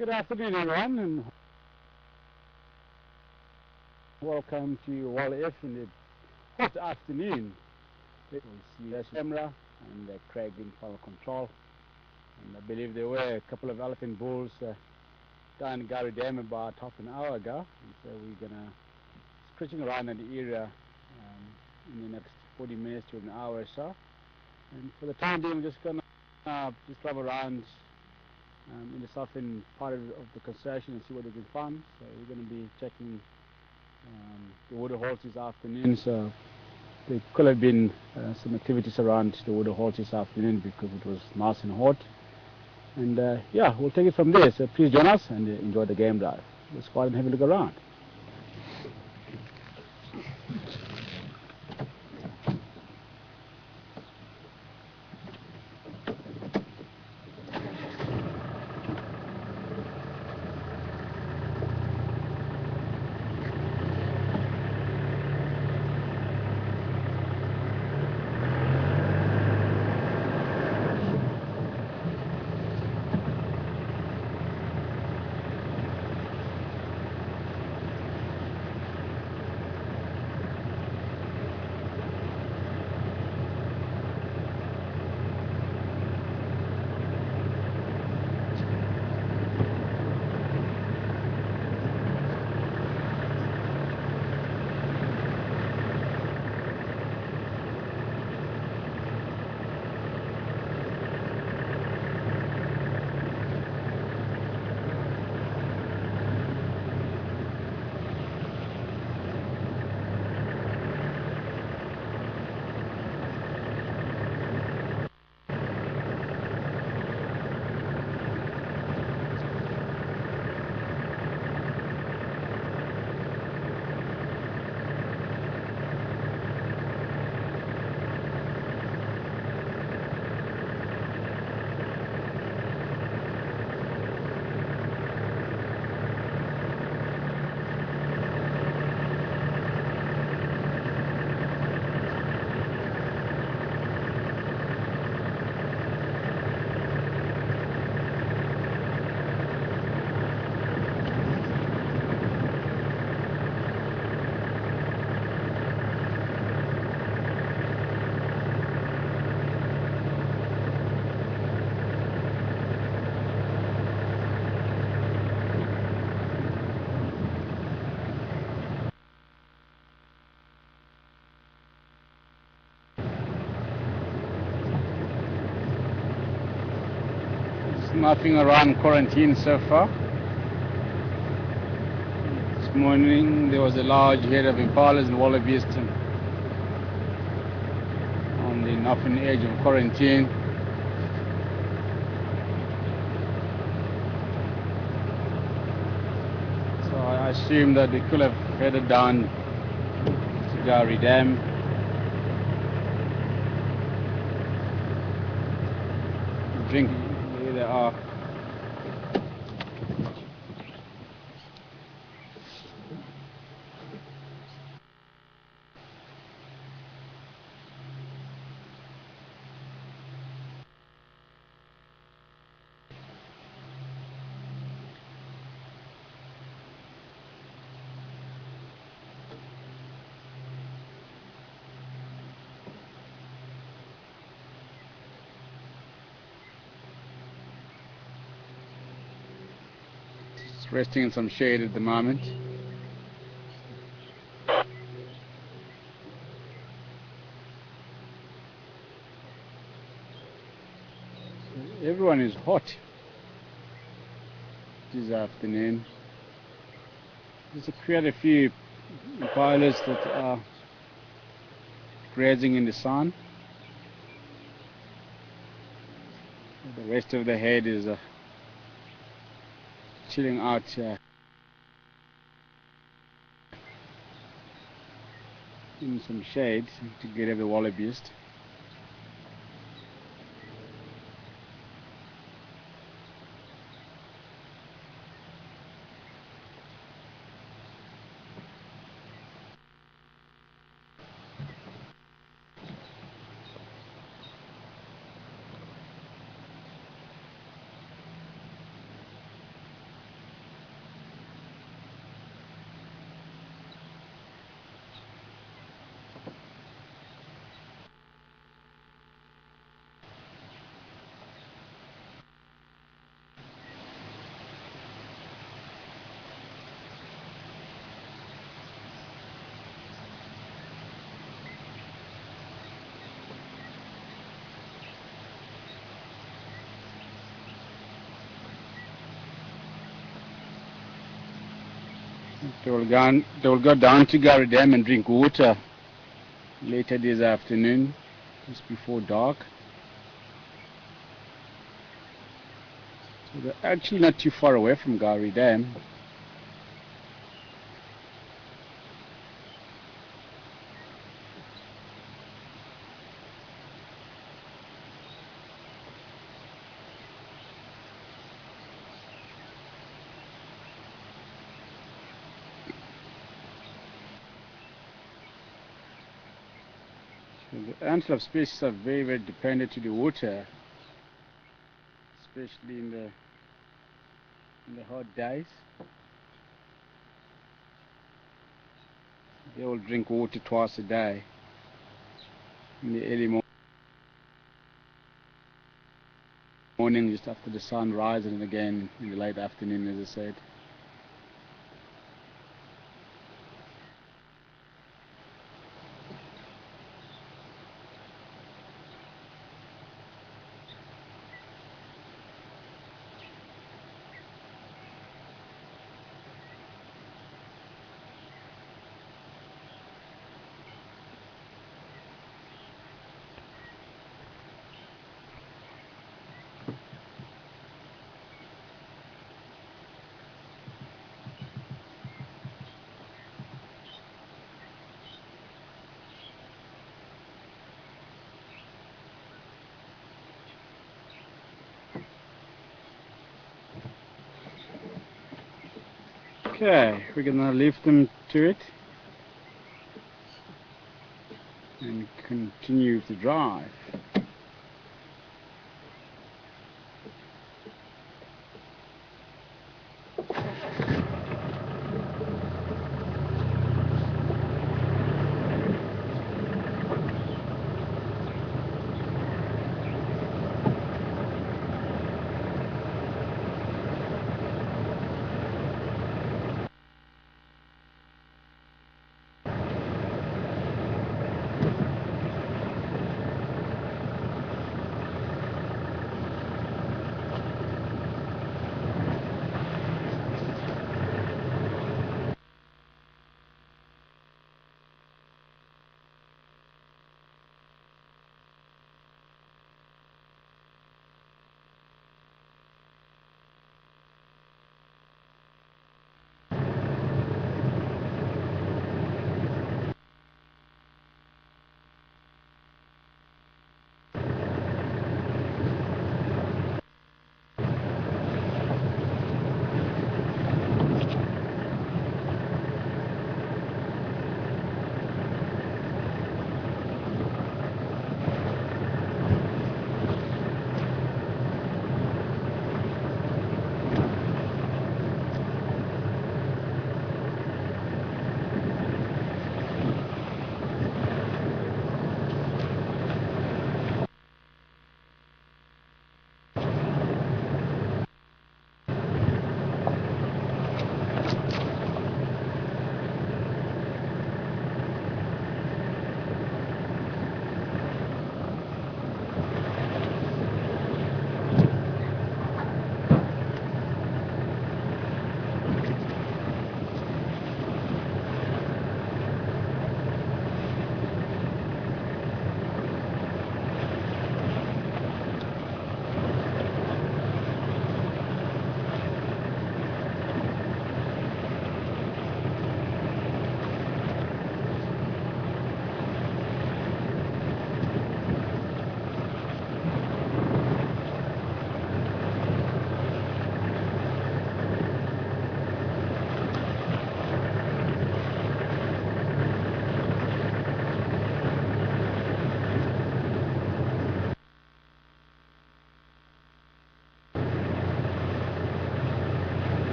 Good afternoon, everyone, and welcome to Wall F in the hot afternoon. We see the camera and Craig in final control. And I believe there were a couple of elephant bulls down Gary Dam about half an hour ago. And so we're going to scratching around in the area in the next 40 minutes to an hour or so. And for the time being, we're just going to just drive around in the southern part of the concession and see what we can find. So we're going to be checking the water holes this afternoon. So there could have been some activities around the water holes this afternoon because it was nice and hot. And yeah, we'll take it from there. So please join us and enjoy the game drive. Let's go out and have a look around. Nothing around quarantine so far. This morning there was a large herd of impalas and wallabies on the northern edge of quarantine. So I assume that they could have headed down to Gary Dam. Drinking. Here they are. Resting in some shade at the moment. Everyone is hot this afternoon. There's quite a few pilots that are grazing in the sun. The rest of the herd is chilling out in some shade to get at the wallabies. They will go down to Gary Dam and drink water later this afternoon, just before dark. So they're actually not too far away from Gary Dam. So the antelope species are very, very dependent to the water, especially in the hot days. They will drink water twice a day, in the early morning just after the sun rises, and again in the late afternoon, as I said. Okay, we're gonna leave them to it and continue the drive.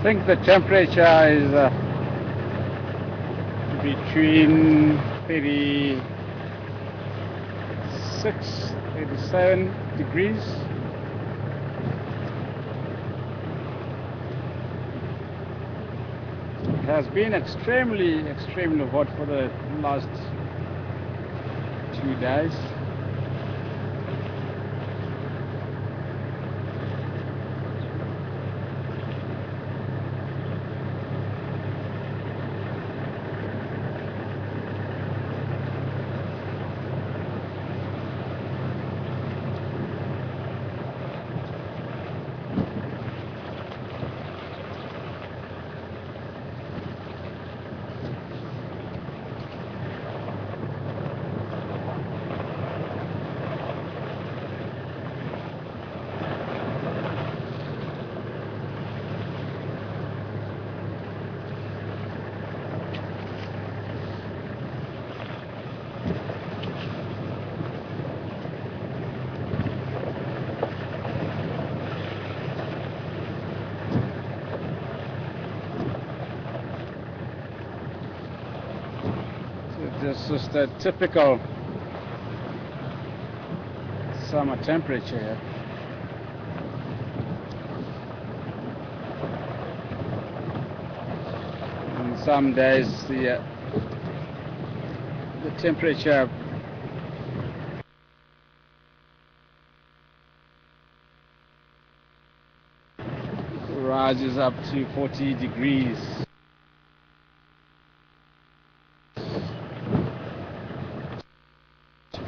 think the temperature is between 36, 37 degrees. It has been extremely hot for the last 2 days. This is the typical summer temperature here. And some days the temperature rises up to 40 degrees.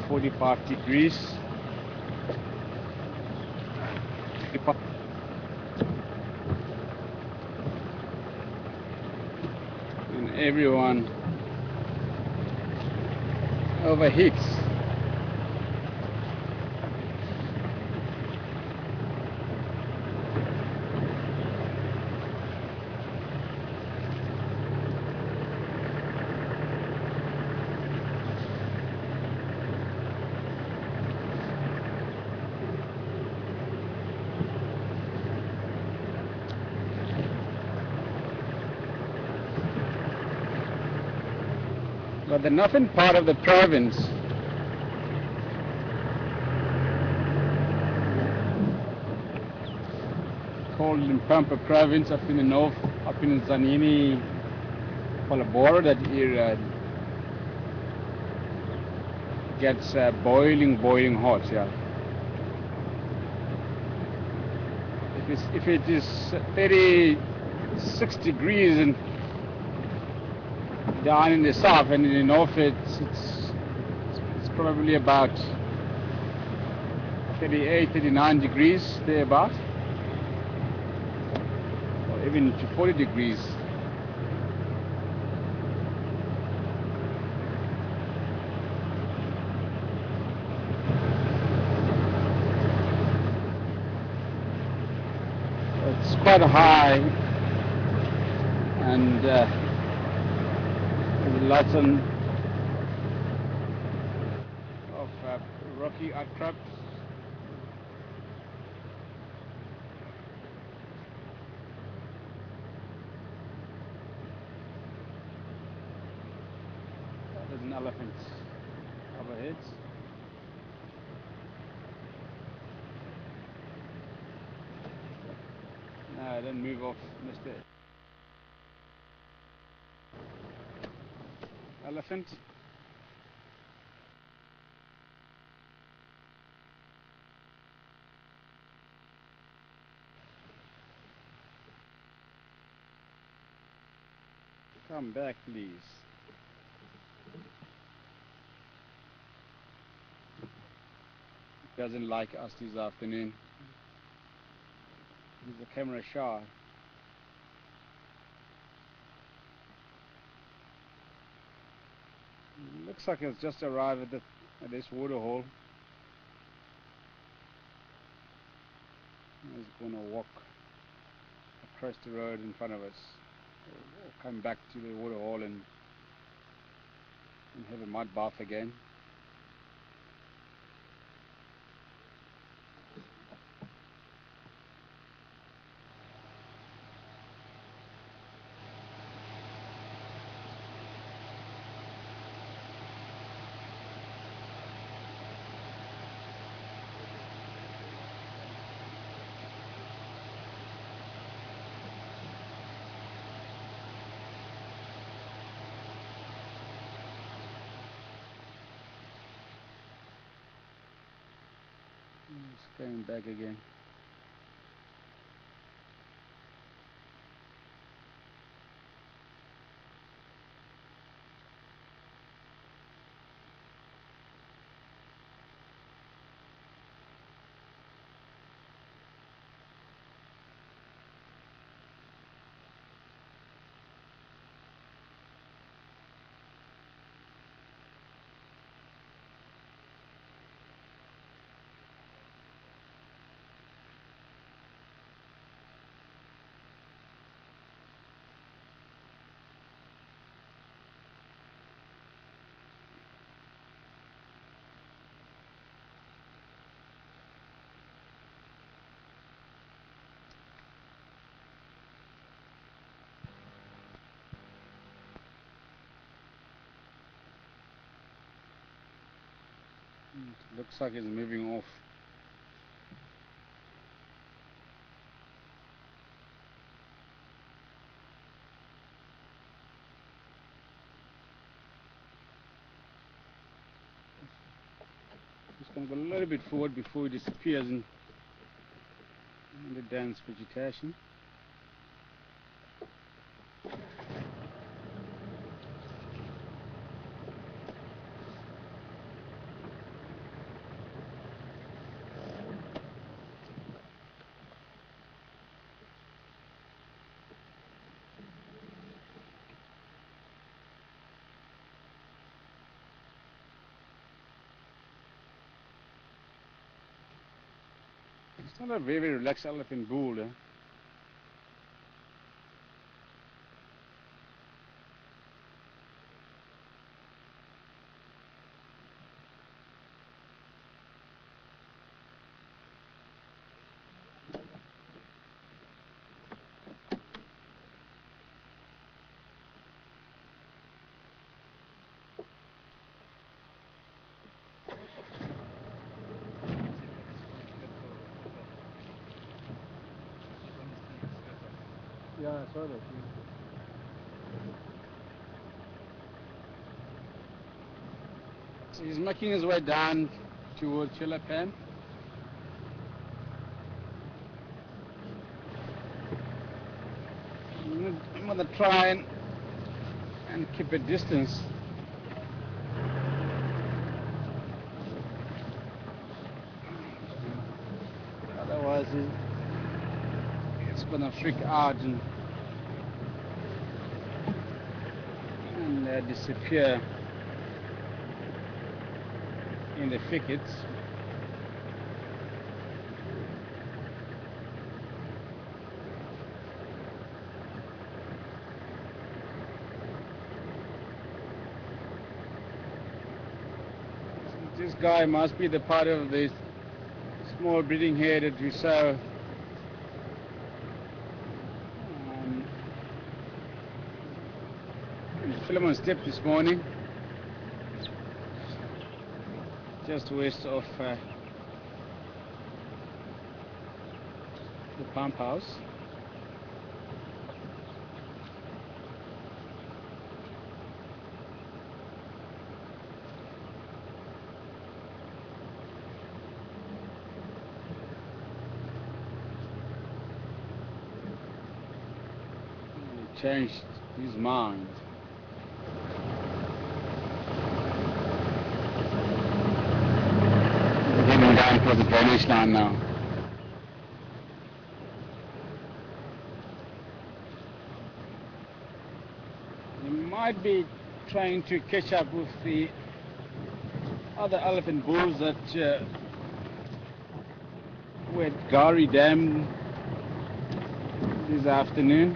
45 degrees. And everyone overheats. But the northern part of the province called Limpopo province up in the north, up in Zanini, Palabora, that area gets boiling hot. Yeah. If it is 36 degrees and down in the south, and in the north it's probably about 38, 39 degrees thereabout, or even to 40 degrees. It's quite high, and there's lots of rocky outcrops. There's an elephant overhead. No, don't move off, Mr. Elephant. Come back, please. He doesn't like us this afternoon. He's a camera shy. Looks like it's just arrived at this water hole. He's going to walk across the road in front of us, or come back to the water hole and have a mud bath again. It's going back again. Looks like it's moving off. Just going to go a little bit forward before it disappears in the dense vegetation. It's not a very relaxed elephant bull. Yeah, I saw that. So he's making his way down towards Chilapan. I'm going to try and keep a distance. Otherwise, it's going to freak out and disappear in the thickets. This guy must be the part of the small breeding herd that we saw in Philemon Step this morning, just west of the pump house. He changed his mind. Getting down towards the drainage line now. He might be trying to catch up with the other elephant bulls that were at Gari Dam this afternoon.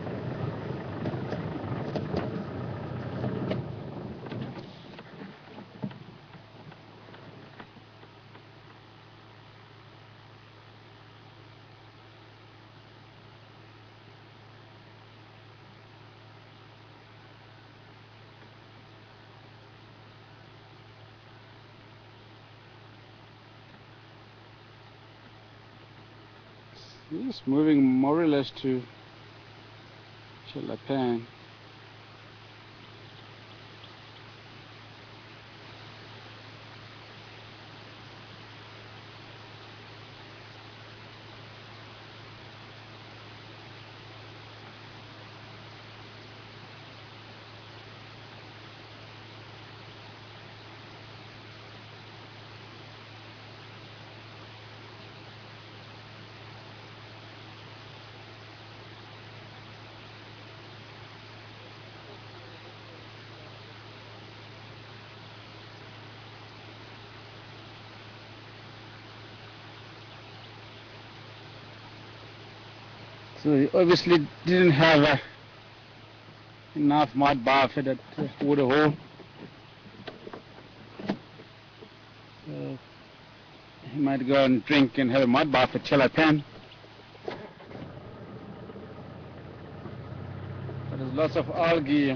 He's moving more or less to Chilapan. So he obviously didn't have enough mud bath at that water hole. So he might go and drink and have a mud bath at Chelapan. But there's lots of algae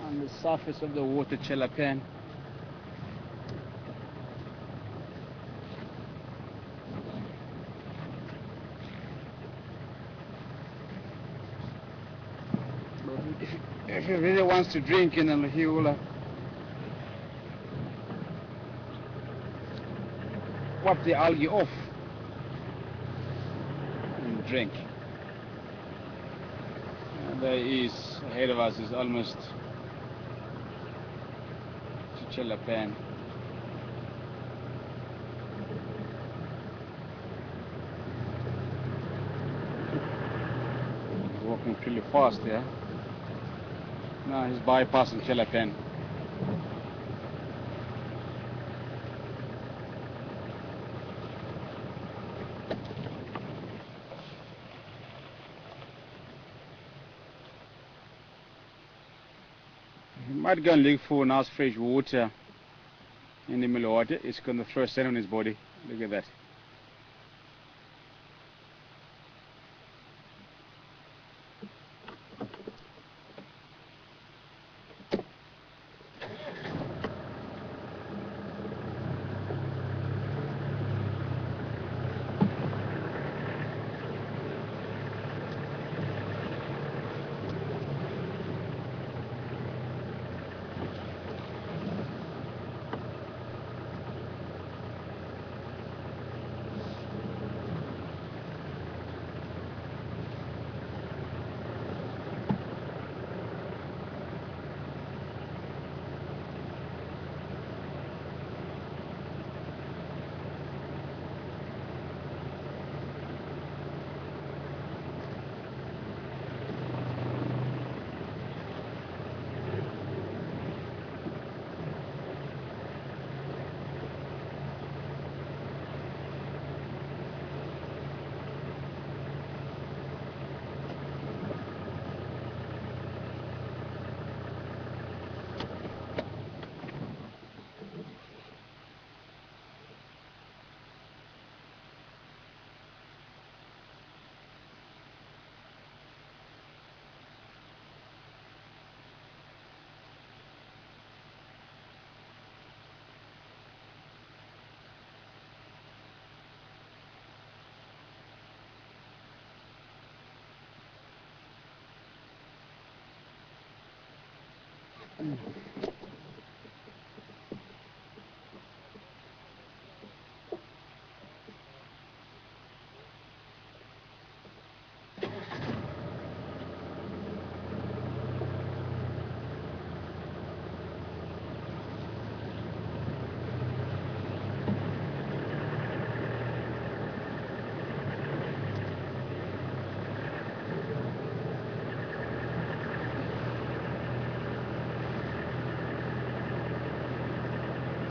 on the surface of the water, Chelapan. If he really wants to drink, he will wipe the algae off and drink. And there he is, ahead of us, is almost to Chelapan. He's walking pretty fast here. Now he's bypassing Chelapan. He might go and look for nice fresh water in the middle of water. It's going to throw sand on his body. Look at that.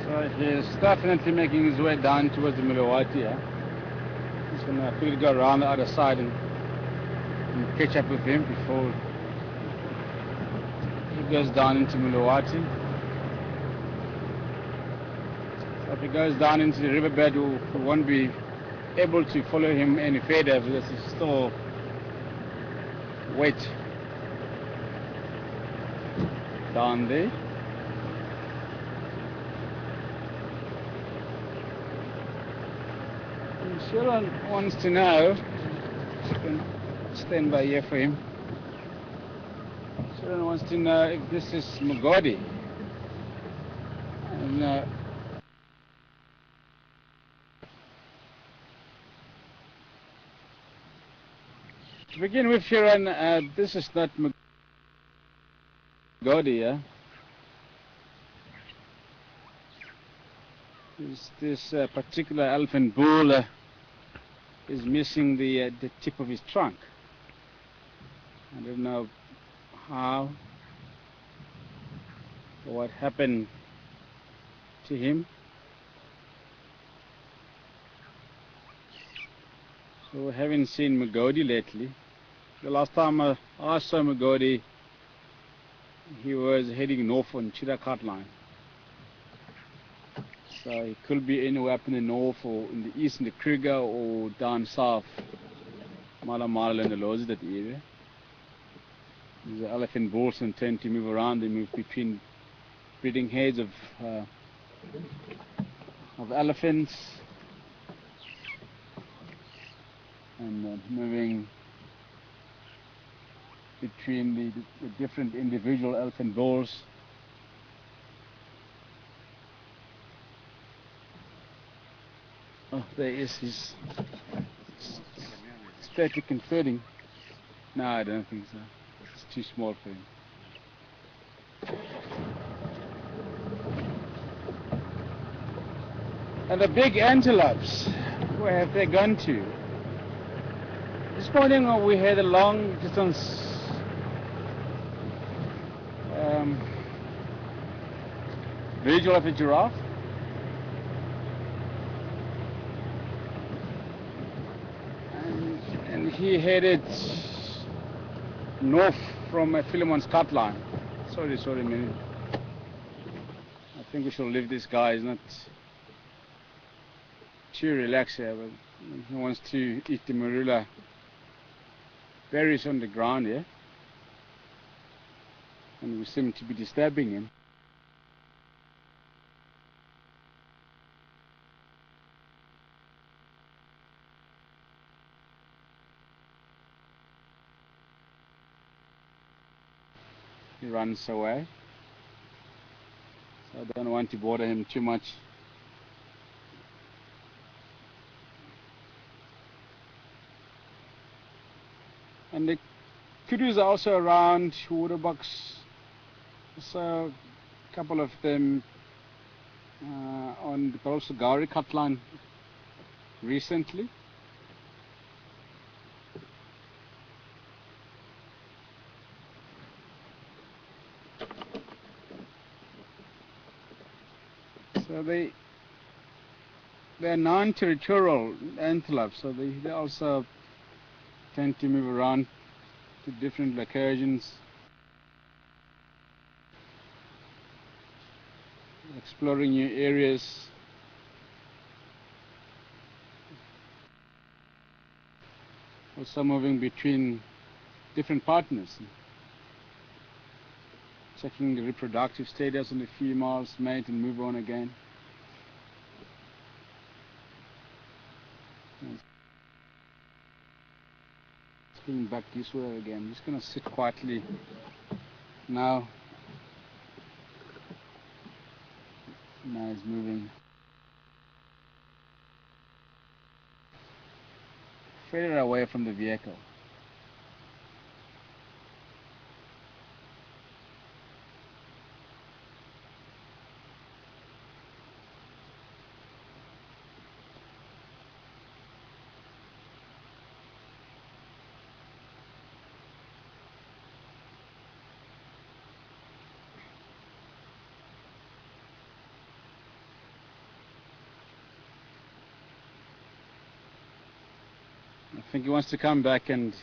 So he's definitely making his way down towards the Milwaukee. He's going to quickly go around the other side and catch up with him before he goes down into Milwaukee. So if he goes down into the riverbed, we won't be able to follow him any further because he's still wet down there. Sharon wants to know, you can stand by here for him. Sharon wants to know if this is Mugodi. And, to begin with, Sharon, this is not Mugodi, yeah? This particular elephant bull is missing the tip of his trunk. I don't know how or what happened to him. So we haven't seen Magodi lately. The last time I saw Magodi, he was heading north on Chirakat line. So he could be anywhere up in the north or in the east in the Kruger or down south, Malamala and the Lozi, that area. The elephant bulls tend to move around. They move between breeding heads of elephants and moving between the different individual elephant bulls. Oh, there is his static and feeding. No, I don't think so. It's too small for him. And the big antelopes, where have they gone to? This morning we had a long distance visual of a giraffe. And he headed north from Philemon's cut line. Sorry, man. I think we should leave this guy. He's not too relaxed here, but he wants to eat the marula berries on the ground here. And we seem to be disturbing him. He runs away, so I don't want to bother him too much. And the kudus are also around waterbucks, so a couple of them on the Gowrie cut line recently. So they're non-territorial antelopes, so they also tend to move around to different locations, exploring new areas. Also moving between different partners, checking the reproductive status on the females, mate and move on again. It's going back this way again. I'm just going to sit quietly now. Now he's moving further away from the vehicle. I think he wants to come back and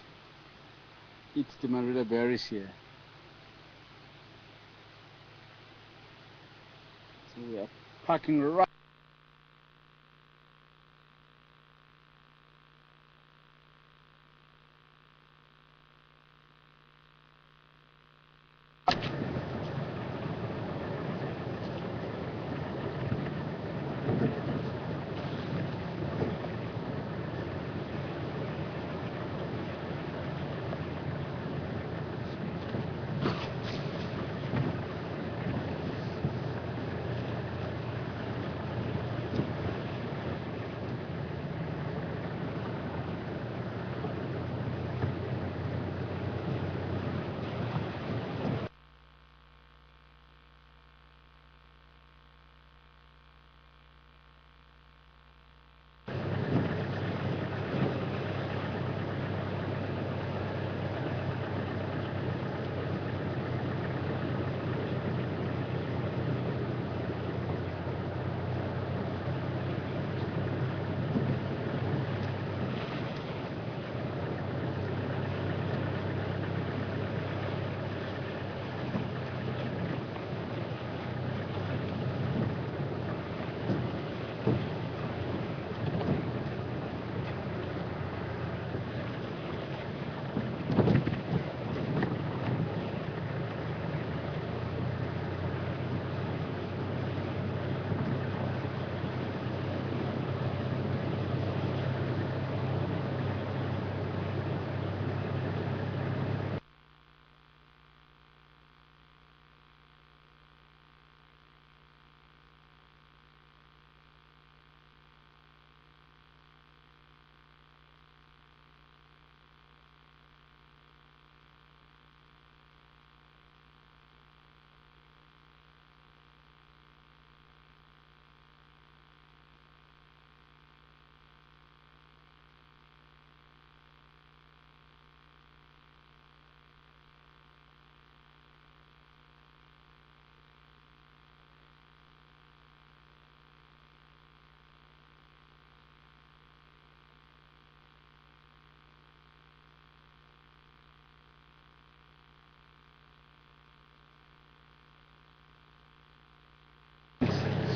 eat the marula berries here. So we are parking right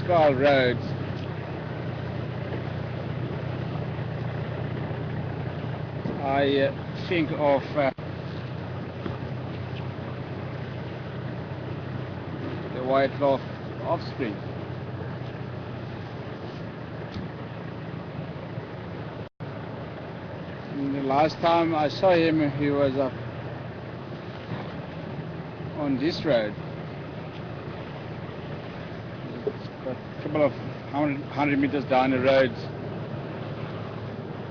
Carl roads. I think of the white cloth offspring. And the last time I saw him, he was up on this road. A couple of 100 meters down the road,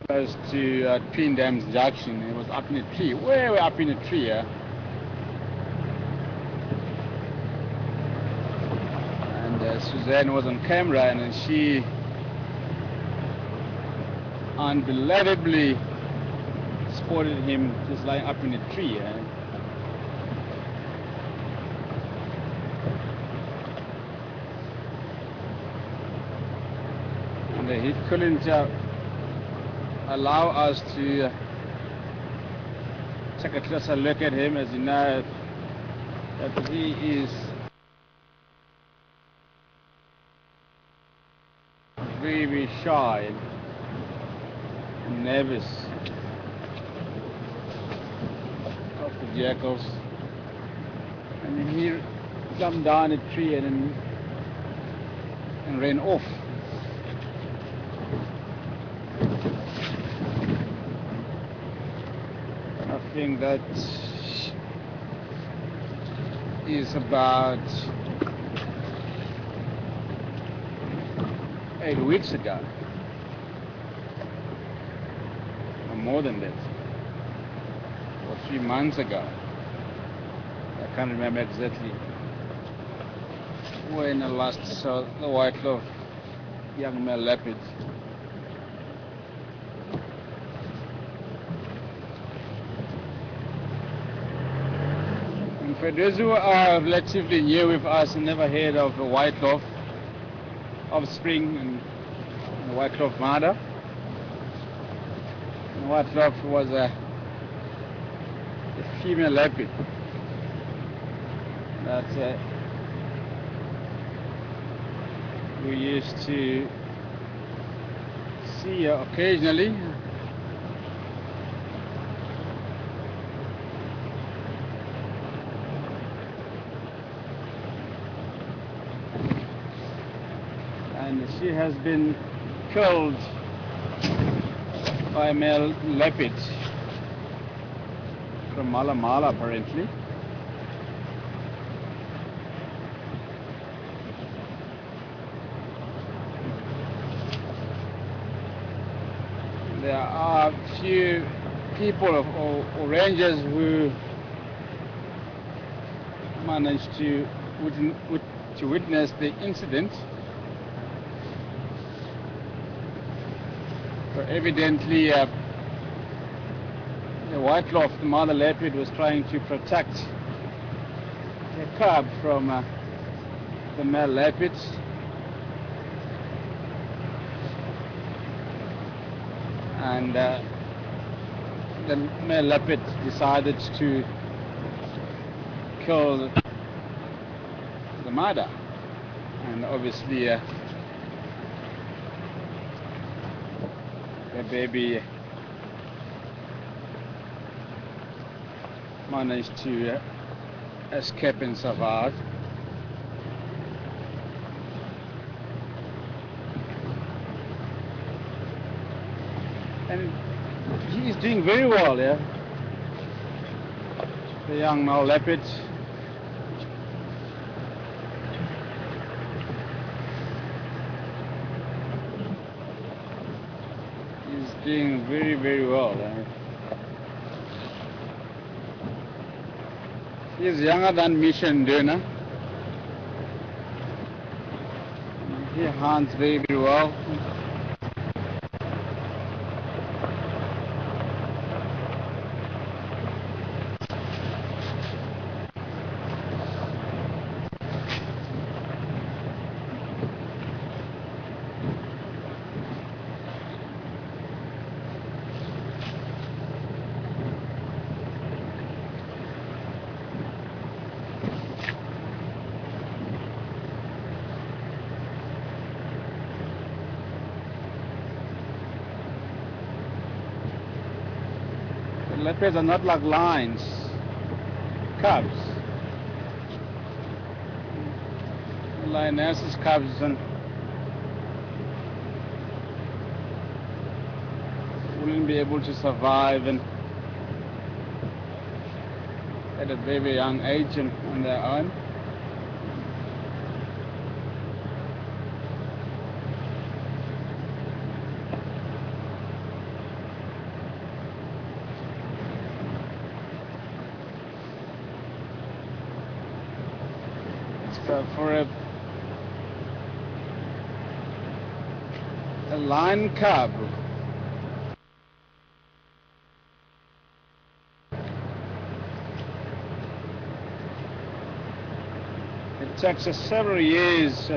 close to Twin Dams Junction. It was up in a tree, way up in a tree. Yeah? And Suzanne was on camera, and she unbelievably spotted him just lying up in a tree. Yeah? And he couldn't allow us to take a closer look at him, as you know that he is very, very shy and nervous of the jackals. And he jumped down a tree and ran off. I think that is about 8 weeks ago, or more than that, or 3 months ago. I can't remember exactly when I last saw the white cloth young male leopard. For those who are relatively new with us and never heard of the white cloth offspring and the white cloth mother, the white cloth was a female leopard that we used to see occasionally. And she has been killed by a male leopard from Mala apparently. There are a few people or rangers who managed to witness the incident. So evidently, the white cloth, the mother leopard, was trying to protect the cub from the male leopards. And the male leopard decided to kill the mother, and obviously the baby managed to escape and survive. And he is doing very well, yeah. The young male leopard. He's doing very, very well. He's younger than Mission Duna. He hunts very, very well. leopards are not like lions, cubs. Lionesses, cubs, and wouldn't be able to survive and at a very young age and on their own. So for a lion cub, it takes us several years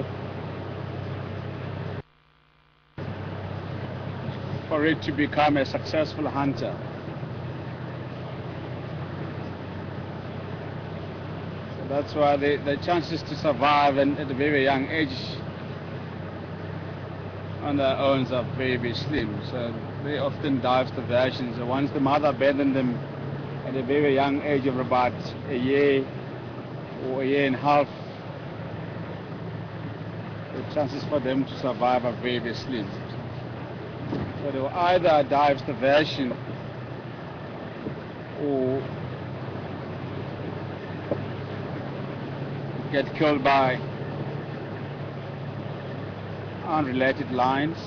for it to become a successful hunter. So that's why the chances to survive and at a very young age on their own are very, very slim. So they often die of starvation. So once the mother abandoned them at a very young age of about a year or a year and a half, the chances for them to survive are very, very slim. So they will either die of starvation or get killed by unrelated lions.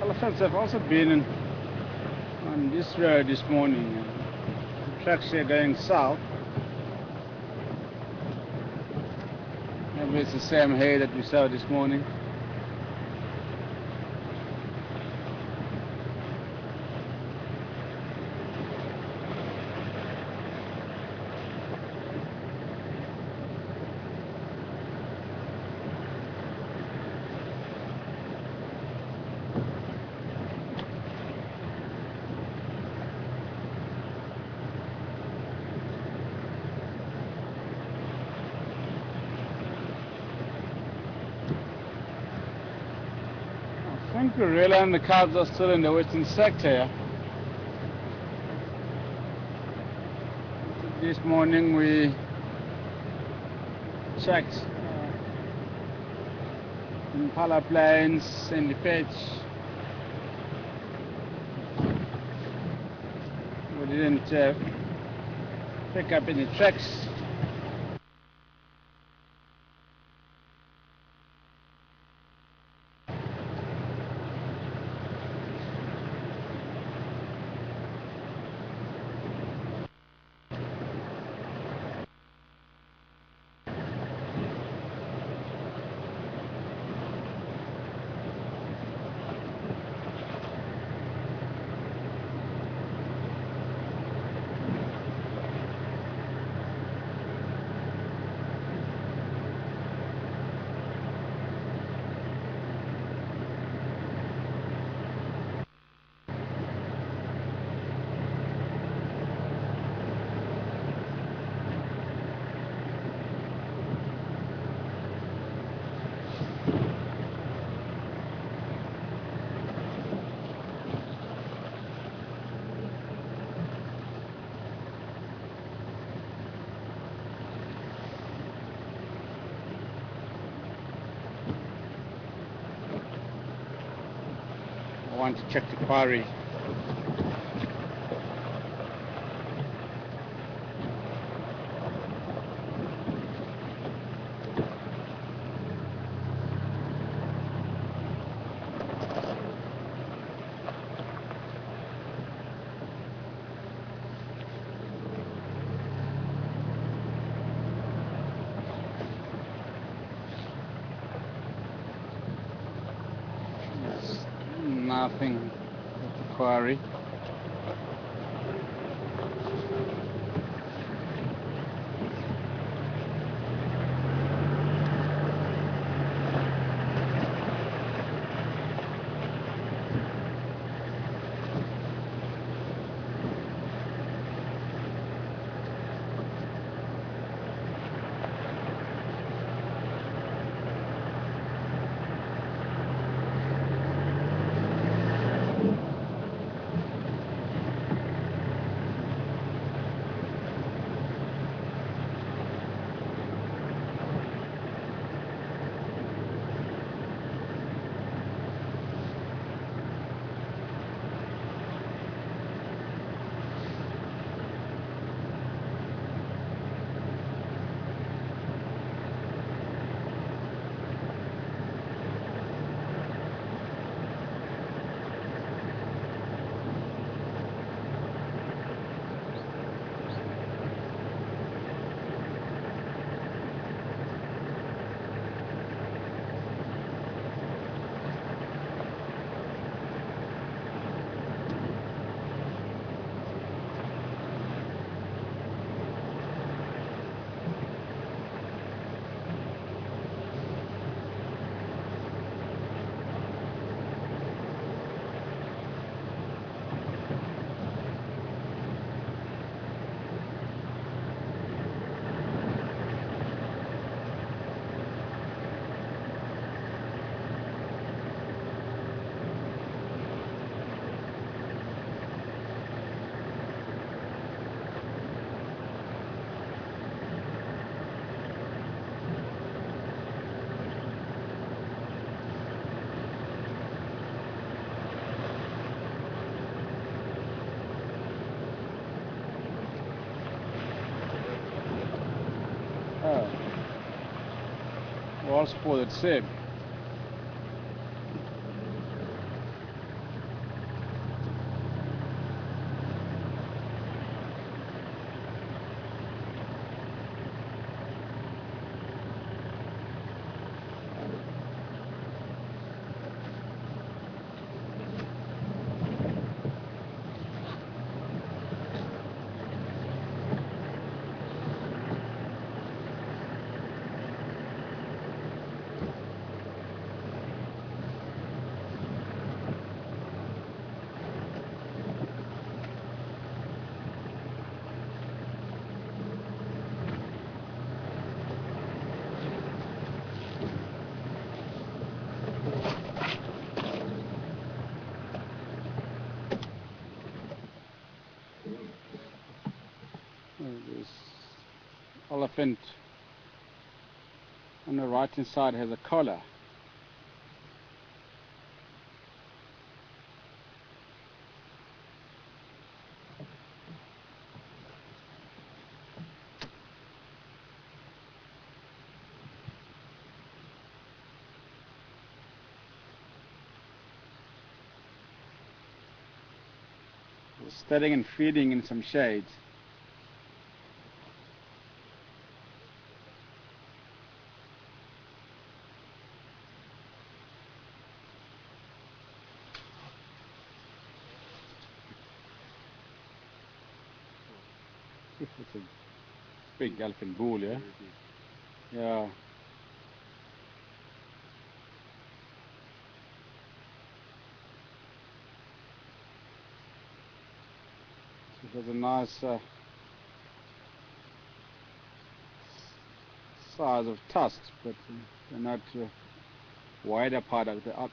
Elephants have also been on this road this morning. The tracks here going south. Maybe it's the same hay that we saw this morning. I think gorilla and the cubs are still in the western sector. This morning we checked Impala Plains and the pitch. We didn't pick up any tracks. want to check the quarry. Nothing at the quarry. All spotted same. This elephant on the right hand side has a collar. It's standing and feeding in some shade. It's a big elephant bull, yeah? Yeah. So it has a nice size of tusks, but they're not wide apart like the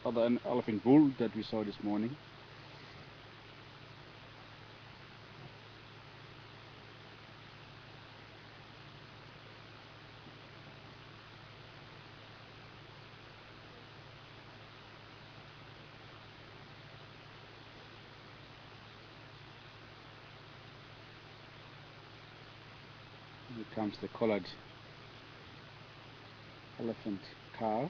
other elephant bull that we saw this morning. Here comes the collared elephant cow.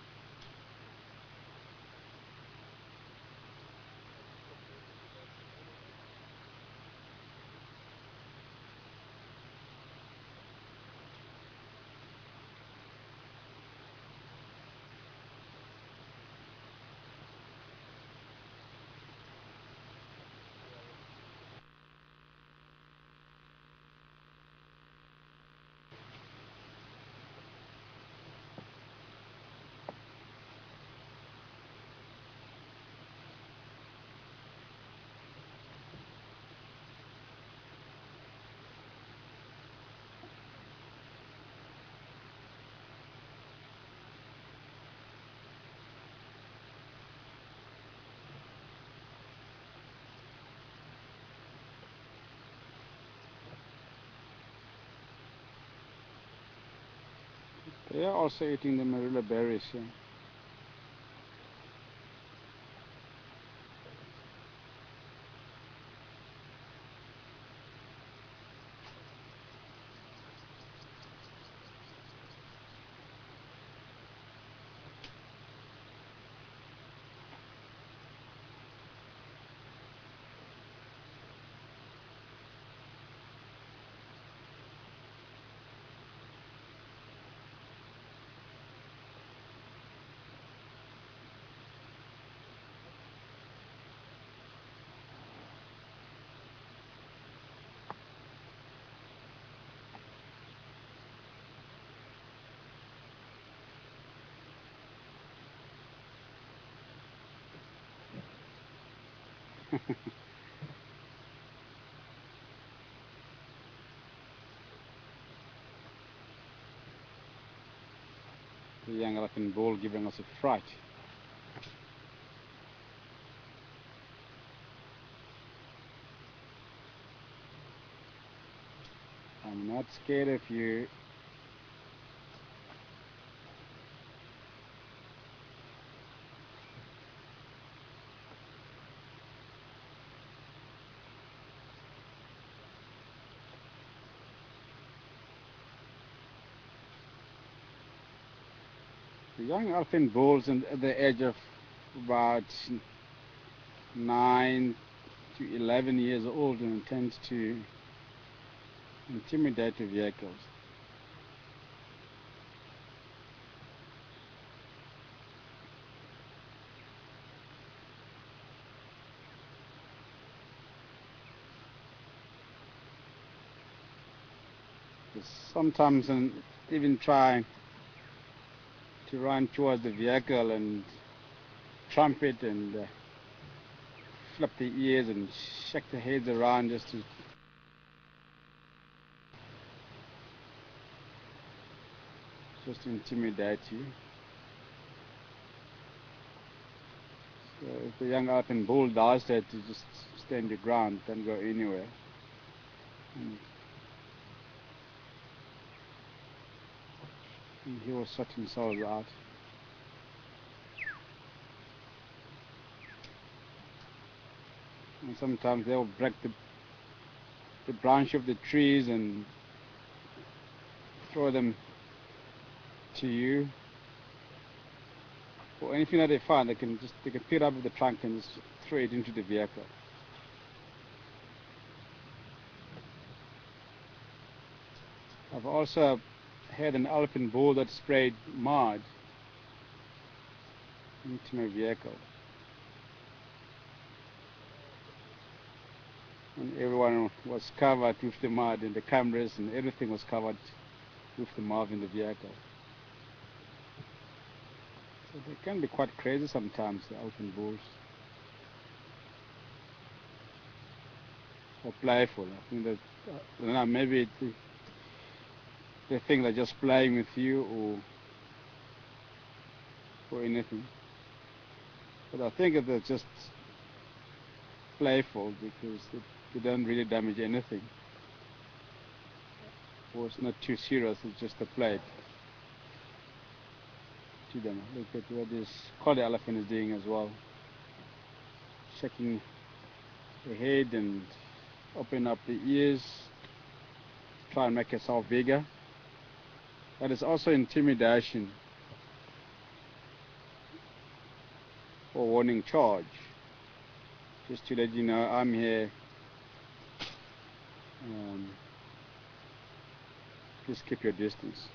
They are also eating the marula berries here. The young elephant bull giving us a fright. I'm not scared of you. The young elephant bulls at the age of about 9 to 11 years old and tend to intimidate the vehicles. Sometimes even try to run towards the vehicle and trumpet and flip the ears and shake the heads around just to intimidate you. So if the young elephant bull does that, to just stand your ground, don't go anywhere. And he will sort himself out. And sometimes they will break the branch of the trees and throw them to you. Or anything that they find, they can pick it up with the trunk and just throw it into the vehicle. I've also had an elephant bull that sprayed mud into my vehicle. And everyone was covered with the mud, and the cameras and everything was covered with the mud in the vehicle. So they can be quite crazy sometimes, the elephant bulls. Or playful. I think that maybe they think they're just playing with you or anything. But I think that they're just playful because they don't really damage anything. Or it's not too serious, it's just a play to them. Look at what this collie elephant is doing as well. Shaking the head and open up the ears, try and make itself bigger. That is also intimidation or warning charge. Just to let you know, I'm here. Please keep your distance.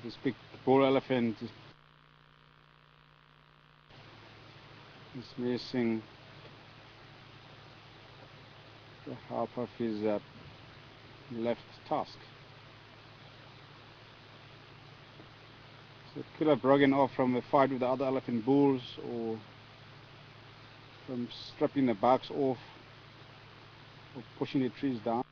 This big bull elephant is missing the half of his left tusk. So it could have broken off from a fight with the other elephant bulls, or from stripping the barks off, or pushing the trees down.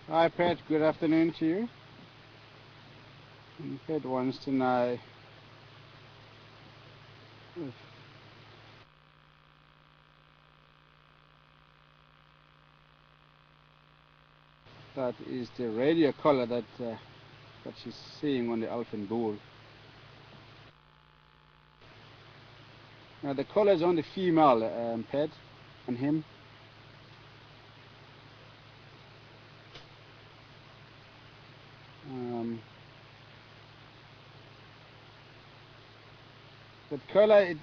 Hi Pat, good afternoon to you. And Pat wants to know if that is the radio collar that she's seeing on the elephant bull. Now the collar is on the female, Pat, on him. That collar it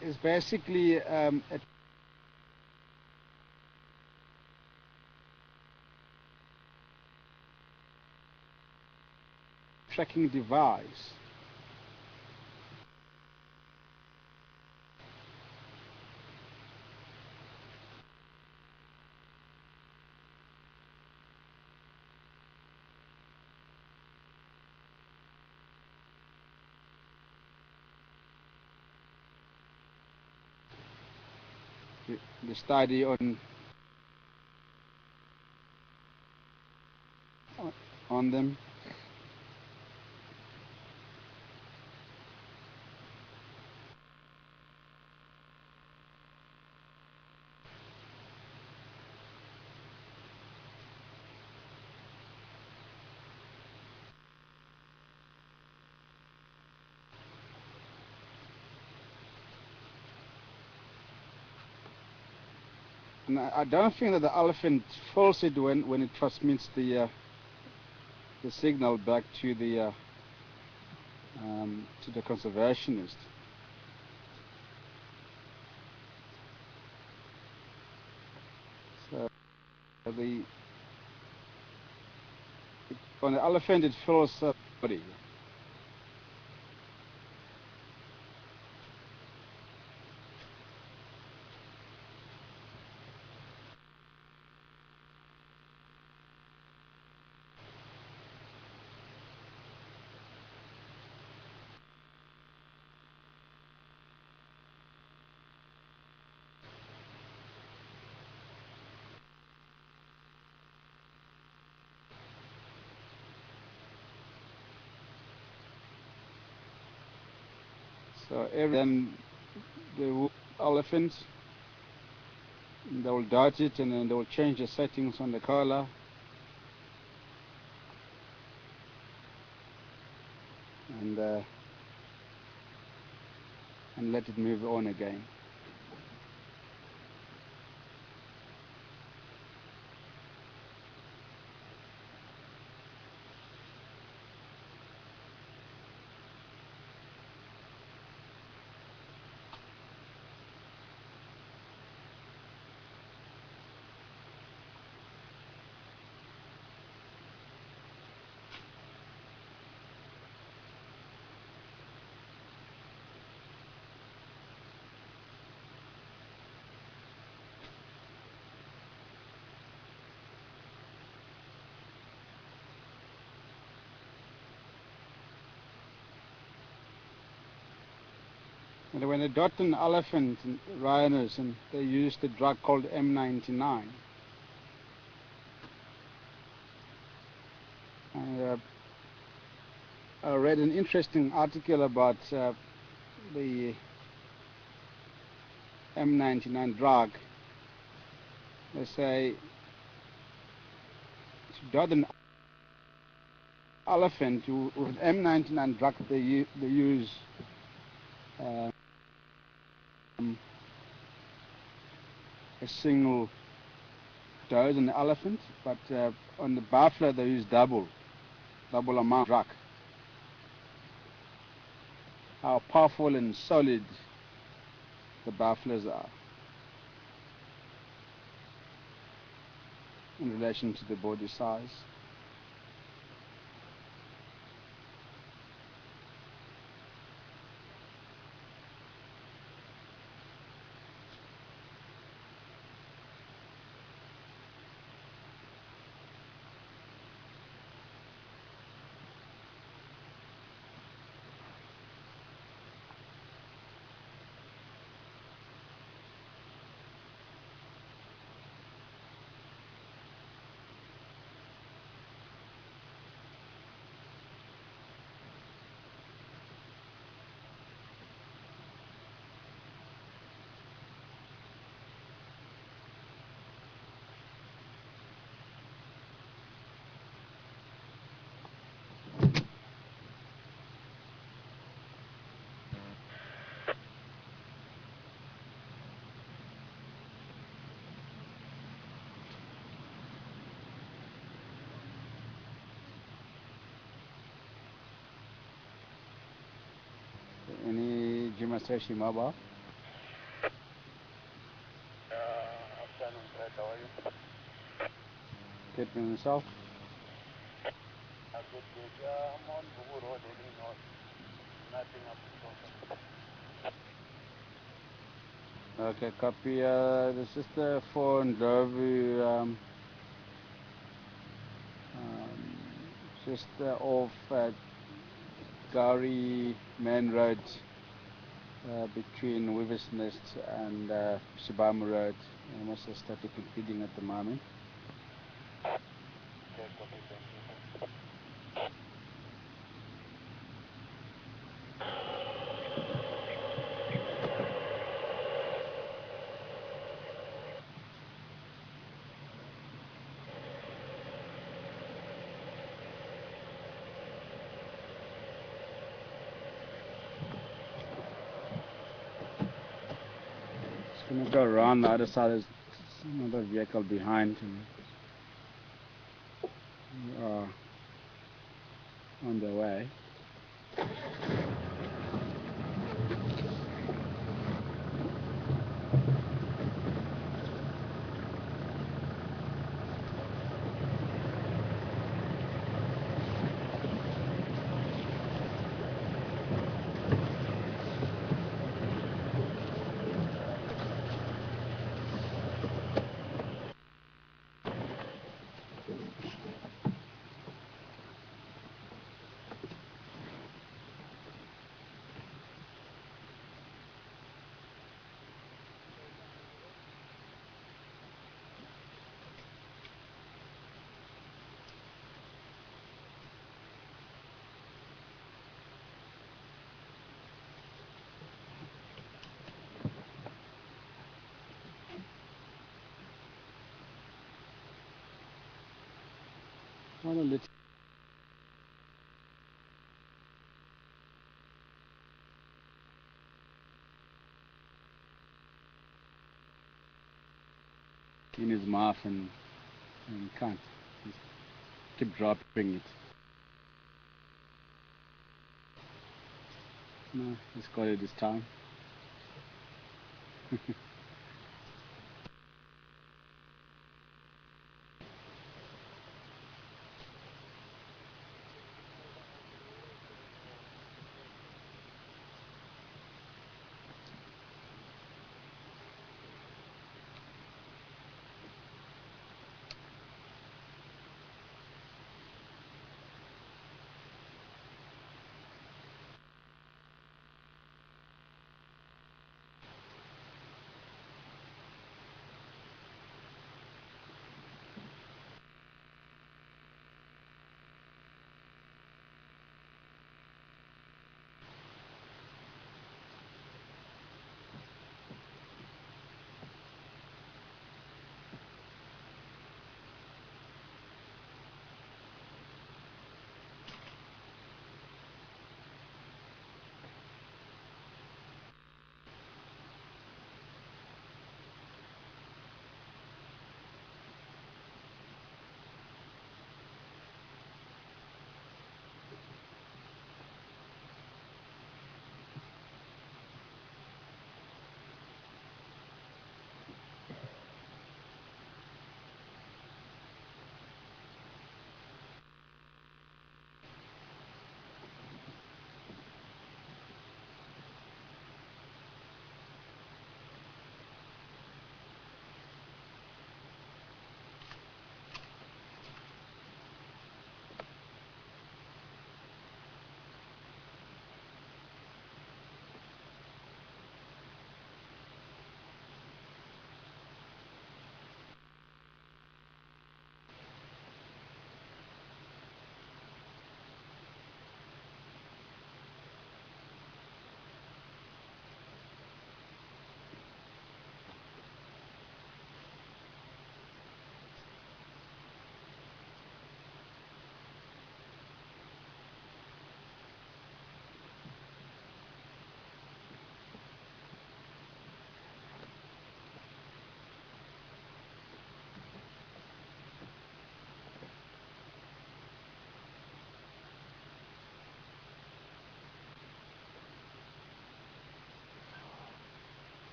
is basically a tracking device. The study on them. And I don't think that the elephant feels it when it transmits the signal back to the conservationist. the on the elephant it fills the body. So then the elephant, they will dodge it and then they will change the settings on the color. And let it move on again. And when they dot an elephant and rhinos, and they used a drug called M99. And I read an interesting article about the M99 drug. They say to dot an elephant with M99 drug, they use a single dose on the elephant, but on the buffalo they use double amount of drug. How powerful and solid the buffaloes are in relation to the body size. Any Jimaseshi Maba? Afternoon, Fred. How are you? Keeping yourself? Good, good. Yeah, I'm on Bugu Road, heading north. Nothing up to Okay, copy. This is the 4 Ndlovu, just off Gowrie Main Road, between Weaver's Nest and Shibama Road. Almost static and feeding at the moment. Okay, copy, thank you. Just going to go around the other side. There's another vehicle behind, and we are on the way. Well, let's in his mouth and can't. Just keep dropping it. No, he's got it this time.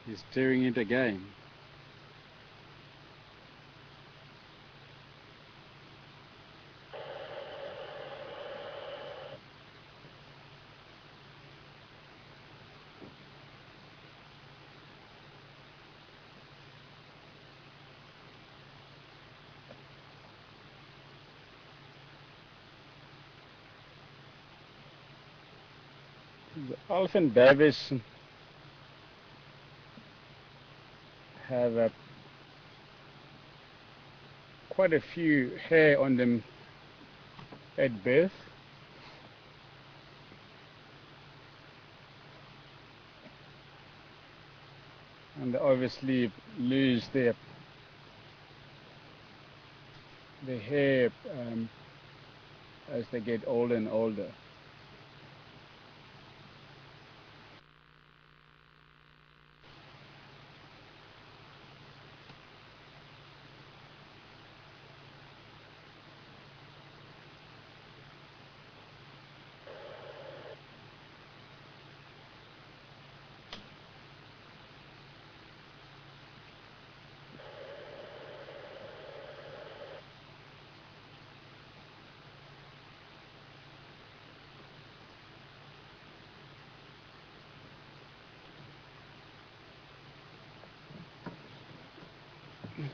He's doing it again. The elephant babies have quite a few hair on them at birth, and they obviously lose their hair as they get older and older.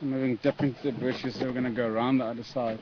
So moving deep into the bushes, so we're going to go around the other side.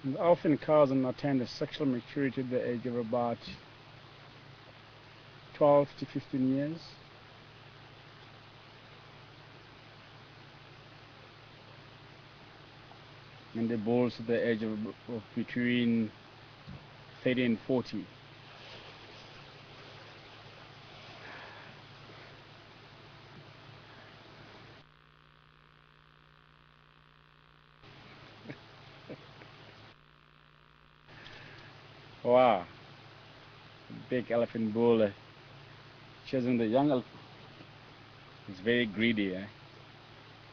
And elephant cows attain the sexual maturity at the age of about 12 to 15 years. And the bulls at the age of between 30 and 40. Wow, big elephant bull chasing the young elephant. He's very greedy.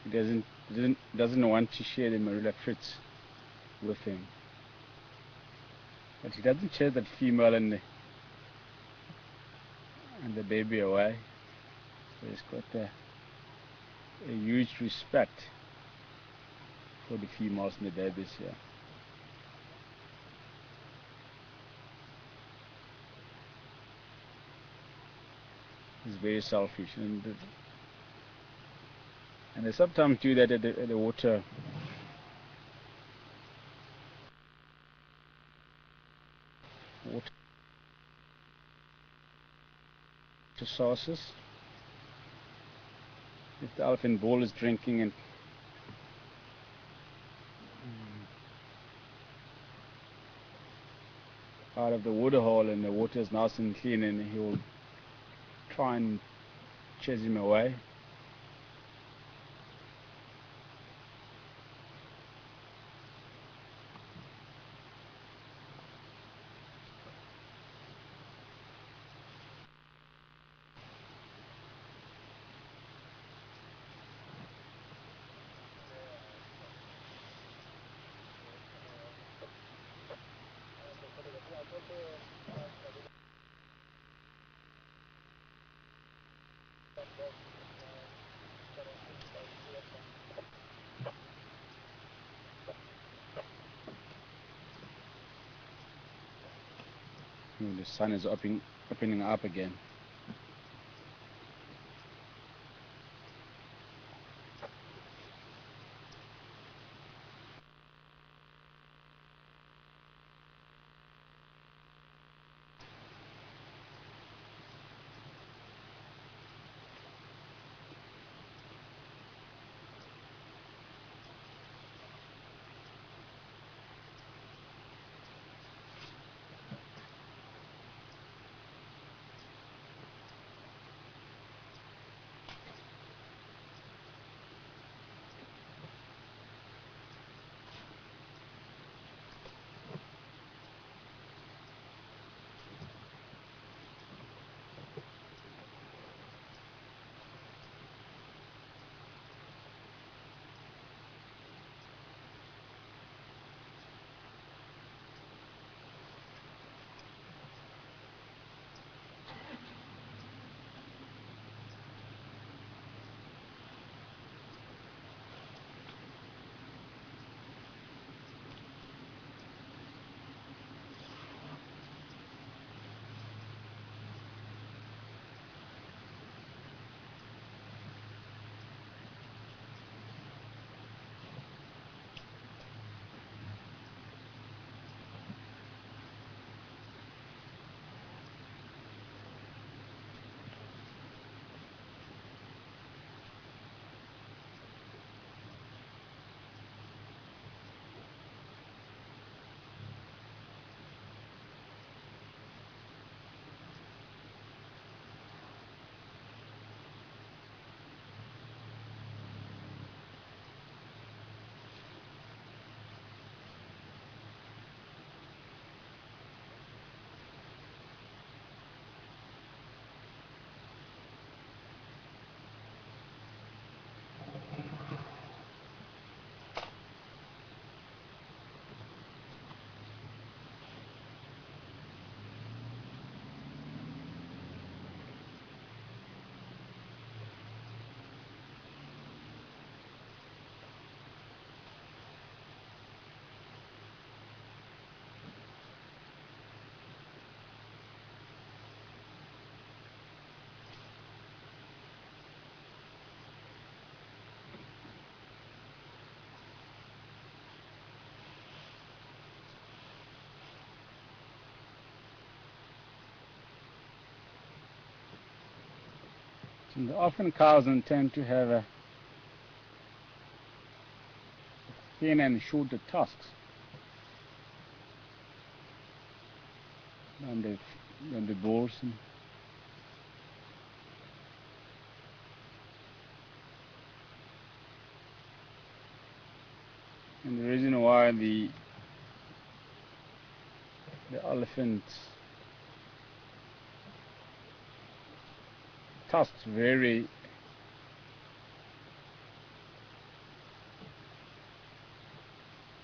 He doesn't want to share the marula fruits with him. But he doesn't chase that female and the baby away. So he's got a huge respect for the females and the babies here. He's very selfish, and they sometimes do that at the water sources. If the elephant bull is drinking and out of the water hole and the water is nice and clean, and he will try and chase him away. The sun is opening up again. And often cows tend to have a thin and shorter tusks than the bulls. And the reason why the elephant's tusks vary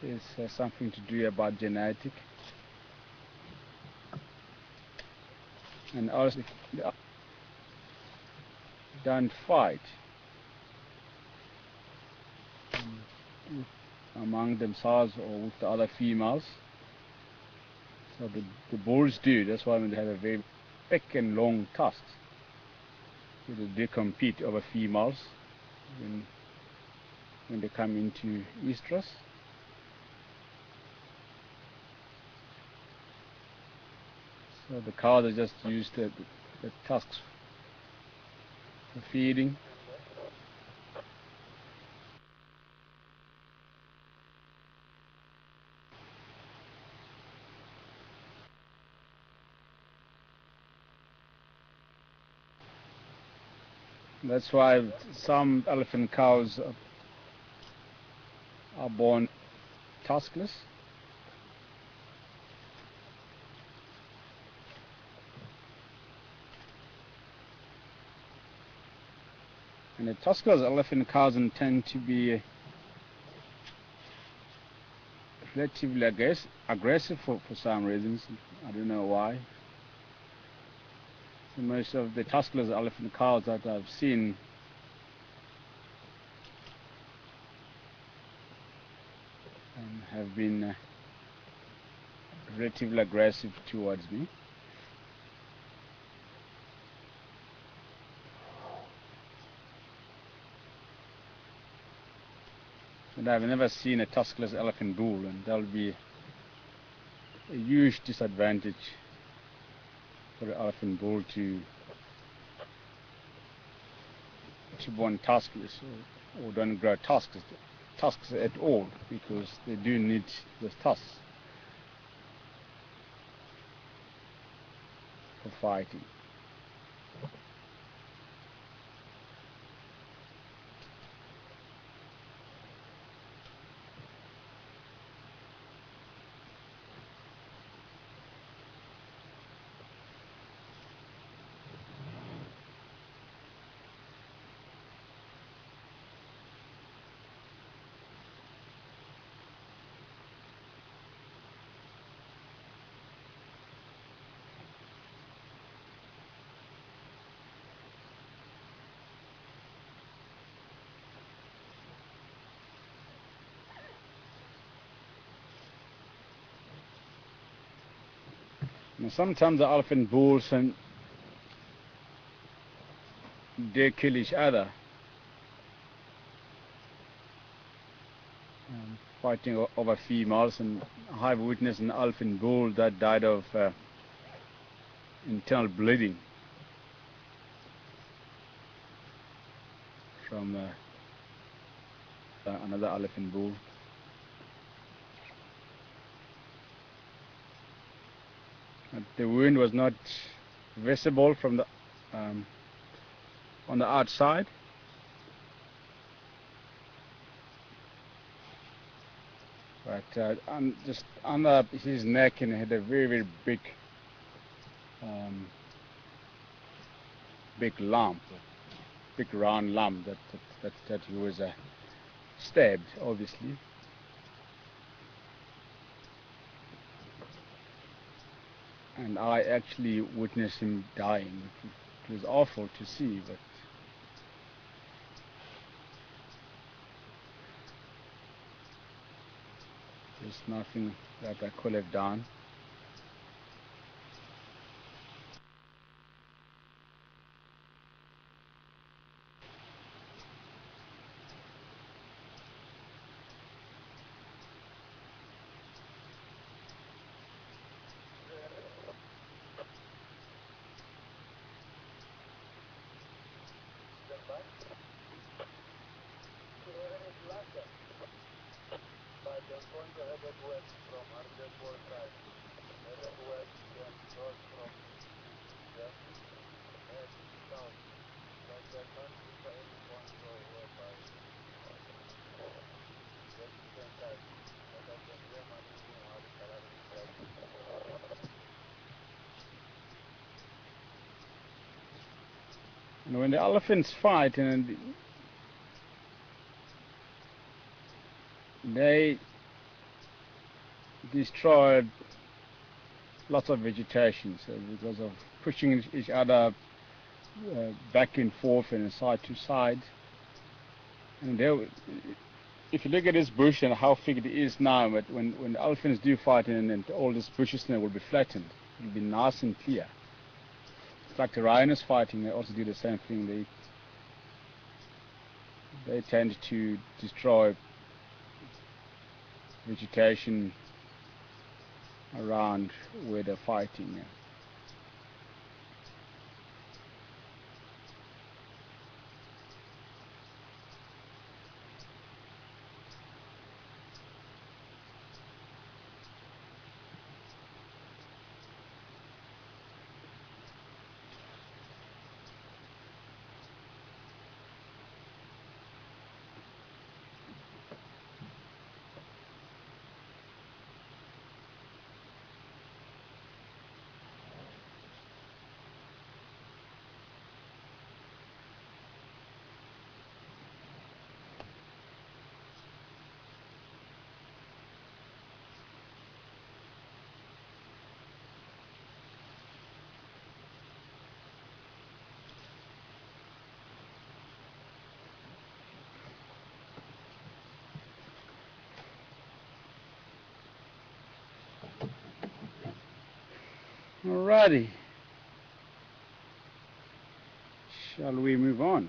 is something to do about genetic, and also they don't fight among themselves or with the other females. So the bulls do. That's why they have a very thick and long tusks. So they compete over females when they come into estrus. So the cows are just use the tusks for feeding. That's why some elephant cows are born tuskless. And the tuskless elephant cows tend to be relatively aggressive for some reasons. I don't know why. So most of the tuskless elephant cows that I've seen have been relatively aggressive towards me. And I've never seen a tuskless elephant bull, and that'll be a huge disadvantage for the elephant bull to born tuskless or don't grow tusks at all, because they do need the tusks for fighting. Now, sometimes the elephant bulls and they kill each other, fighting over females. And I have witnessed an elephant bull that died of internal bleeding from another elephant bull. The wound was not visible from the on the outside, but just under his neck, and he had a very big big lump, big round lump that he was stabbed, obviously. And I actually witnessed him dying. It was awful to see, but there's nothing that I could have done. west from Arjapur tribe. Headed west, then cross from east, then head south. But I can't remember any point whereby the different types. But I can hear Manini or Kalari like this. And when the elephants fight, and they destroyed lots of vegetation, so because of pushing each other back and forth and side to side. And if you look at this bush and how thick it is now, but when the elephants do fight, and all this bushes now will be flattened, it will be nice and clear. It's like the rhinos fighting; they also do the same thing. They tend to destroy vegetation around where they're fighting. Alrighty, shall we move on?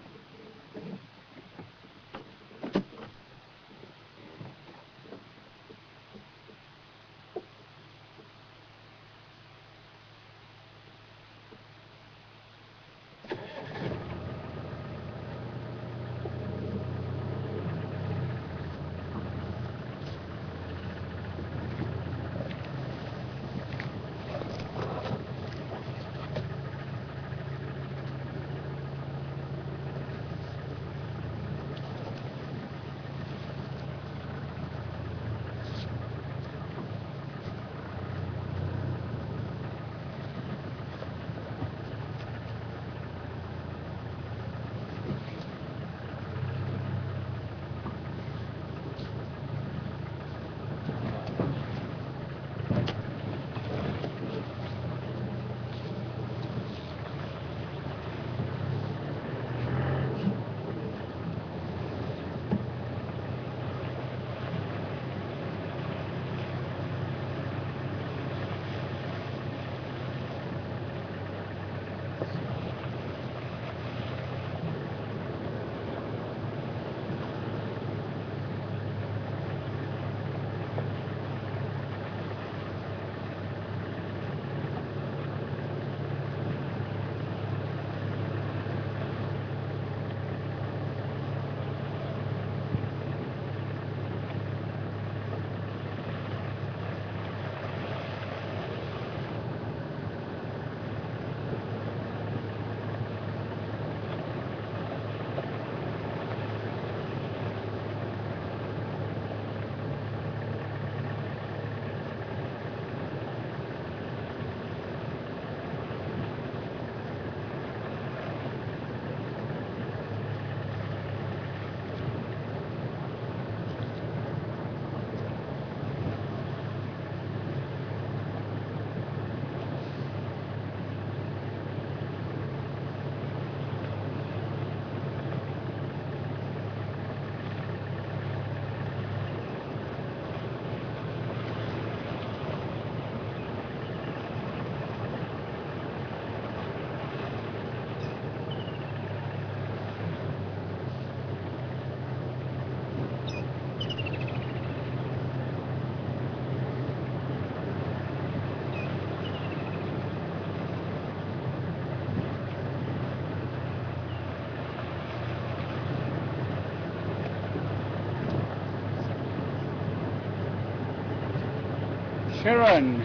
Sharon,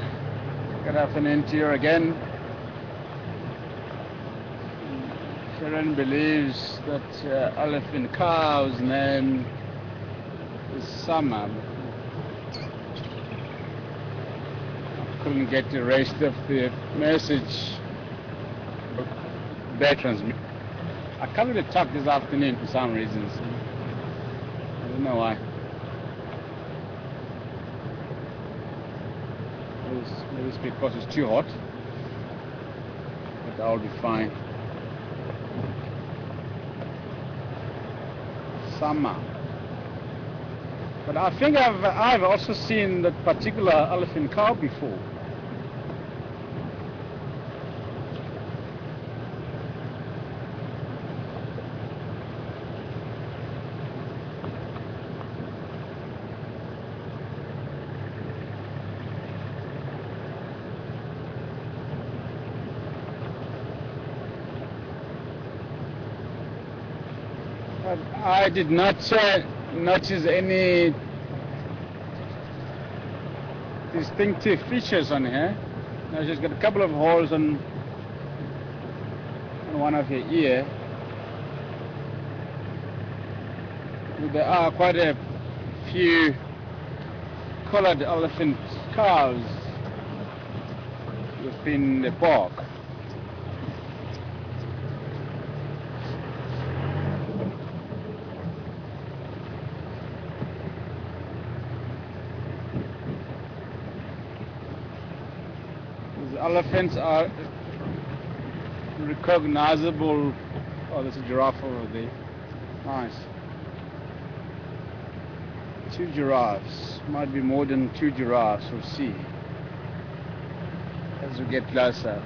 good afternoon to you again. Sharon believes that elephant cow's name is Summer. I couldn't get the rest of the message. Bad transmission. I can't really talk this afternoon for some reasons. I don't know why. Maybe it's because it's too hot. But I'll be fine. Summer. But I think I've also seen that particular elephant cow before. But I did not notice any distinctive features on here. Now she's got a couple of holes on one of her ear. There are quite a few colored elephant cows within the park. These elephants are recognizable. Oh, there's a giraffe over there. Nice. 2 giraffes. Might be more than 2 giraffes. We'll see as we get closer.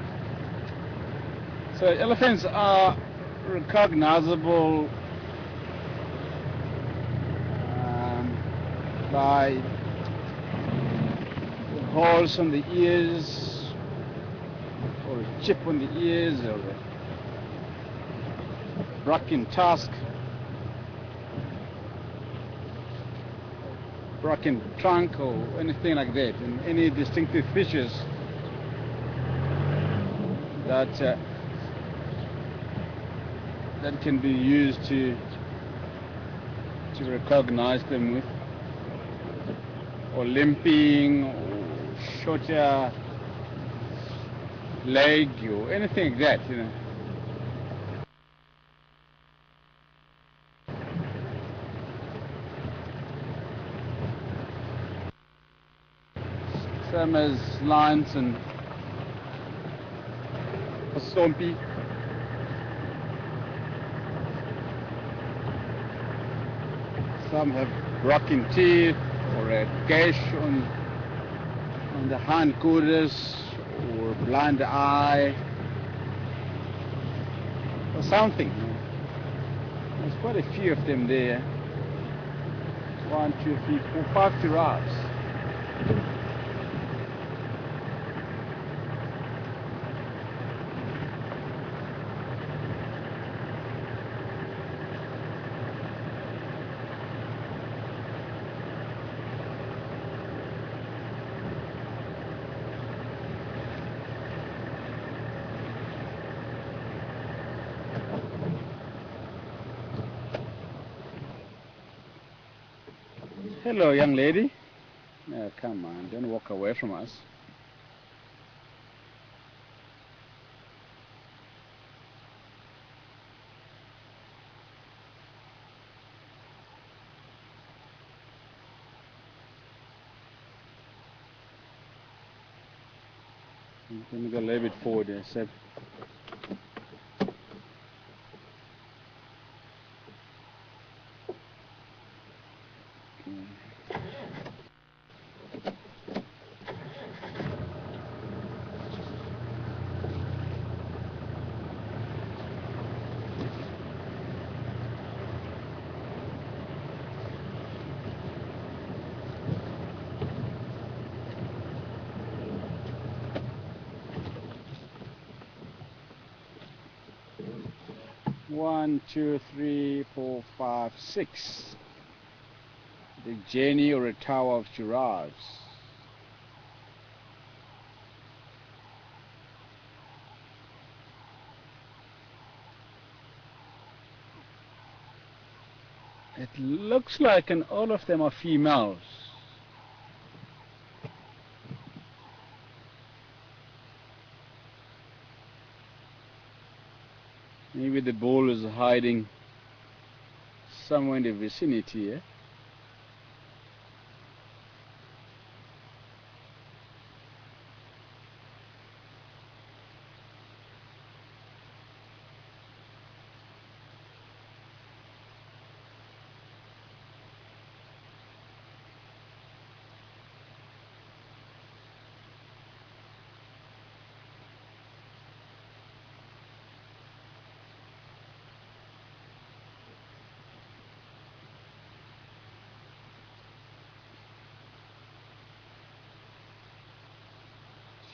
So elephants are recognizable by the holes on the ears, or a chip on the ears, or a broken tusk, broken trunk, or anything like that, and any distinctive features that that can be used to recognize them with, or limping, or shorter leg, or anything like that, you know. Same as lions and stompy. Some have broken teeth, or a gash on the hindquarters, or blind eye, or something. There's quite a few of them there. 1, 2, 3, 4, 5 giraffes. Hello, young lady. Oh, come on, don't walk away from us. Let me go a little bit forward there, Seb. One, two, three, four, five, 6. The journey or a tower of giraffes. It looks like all of them are females. Maybe the bull is hiding somewhere in the vicinity.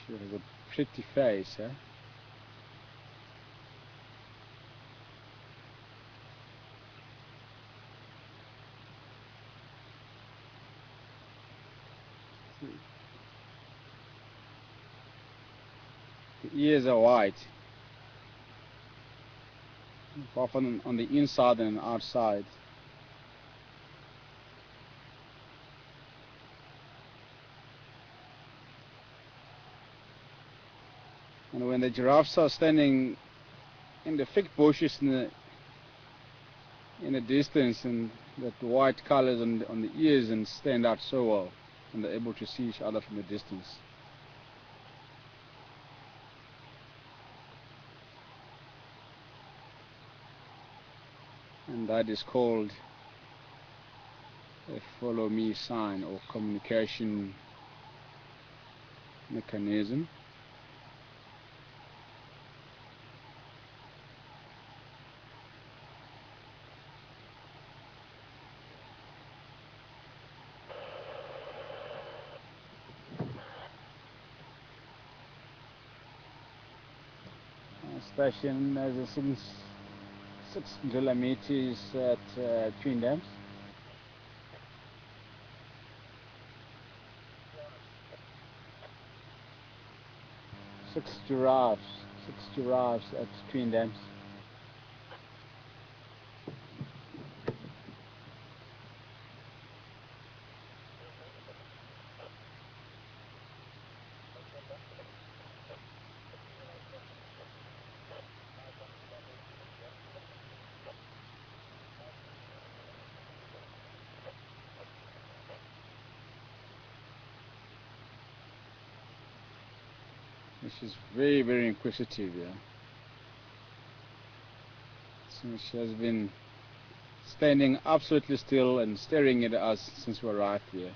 She has a pretty face. The ears are white, often on the inside and outside. And when the giraffes are standing in the thick bushes in the distance, and that white colors on the ears and stand out so well, and they're able to see each other from a distance. And that is called a follow me sign, or communication mechanism. Station has a 6 kilometers at Twin Dams. Six giraffes at Twin Dams. She's very, very inquisitive, yeah. So she has been standing absolutely still and staring at us since we arrived here.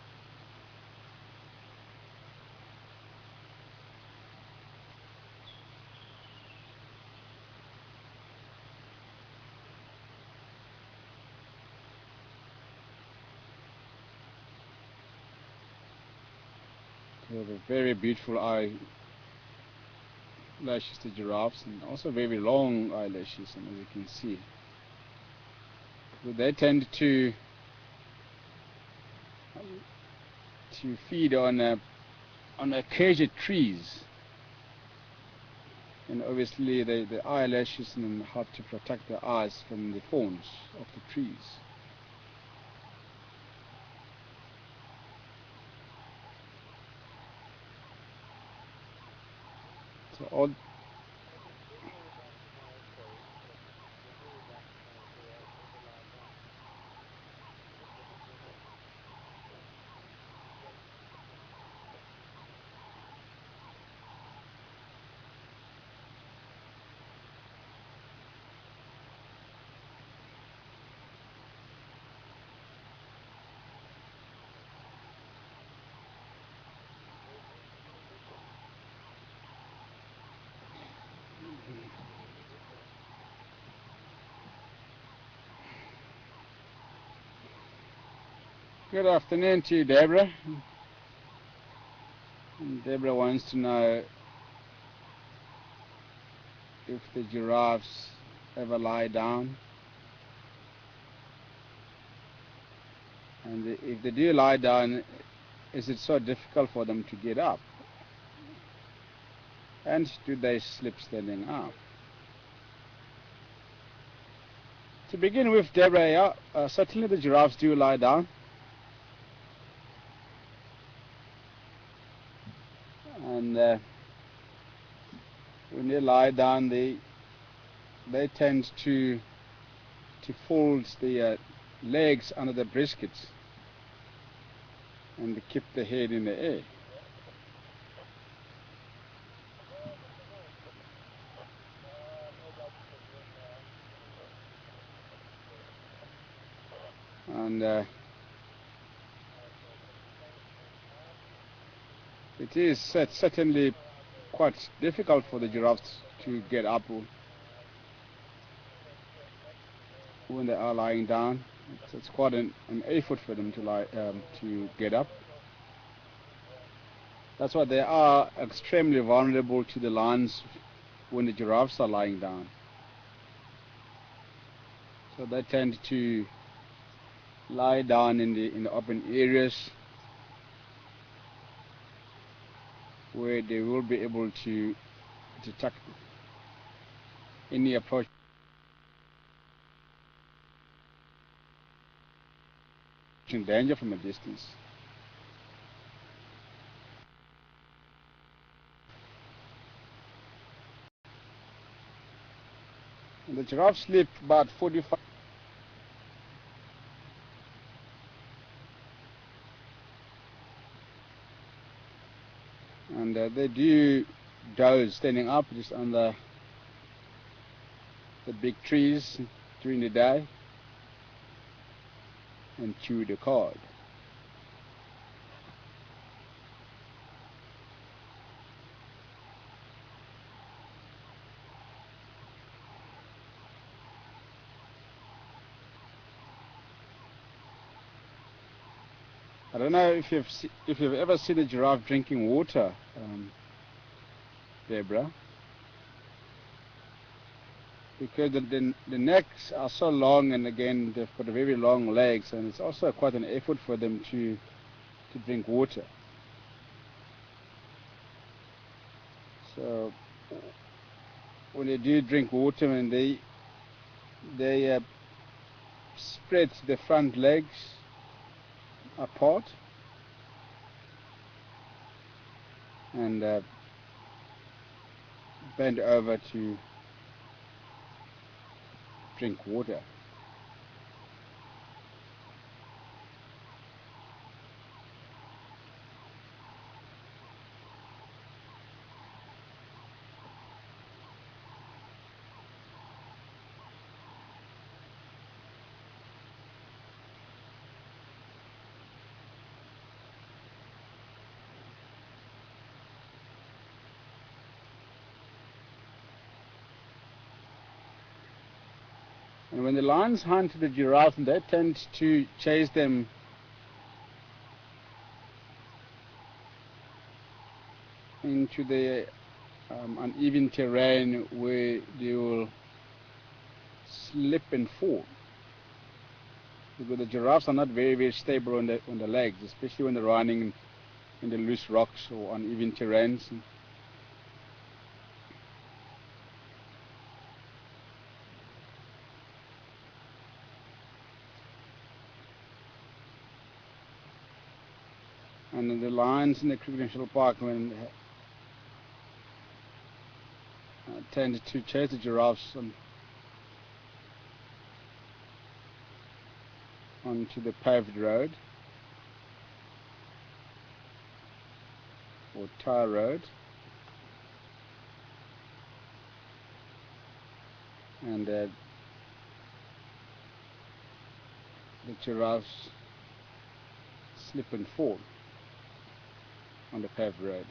They have a very beautiful eyelashes, the giraffes, and also very long eyelashes, and as you can see. So they tend to feed on acacia trees, and obviously the eyelashes help to protect the eyes from the thorns of the trees. So all Good afternoon to you, Deborah. And Deborah wants to know if the giraffes ever lie down, and if they do lie down, is it so difficult for them to get up? And do they sleep standing up? To begin with, Deborah, yeah, certainly the giraffes do lie down. And when they lie down, they tend to fold the legs under the briskets and keep the head in the air. And it is certainly quite difficult for the giraffes to get up when they are lying down. It's quite an effort for them to get up. That's why they are extremely vulnerable to the lions when the giraffes are lying down. So they tend to lie down in the open areas where they will be able to detect any approaching danger from a distance. And the giraffes sleep about 45 and they do doze standing up just under the big trees during the day and chew the cud. I don't know if you've ever seen a giraffe drinking water, Deborah, because the necks are so long, and again they've got very long legs, and it's also quite an effort for them to drink water. So when they do drink water, and they spread the front legs apart and bend over to drink water. And when the lions hunt the giraffes, they tend to chase them into the uneven terrain where they will slip and fall. Because the giraffes are not very stable on the legs, especially when they're running in the loose rocks or uneven terrains. And the lions in the Kruger National Park tend to chase the giraffes onto the paved road or tar road, and the giraffes slip and fall on the paved road.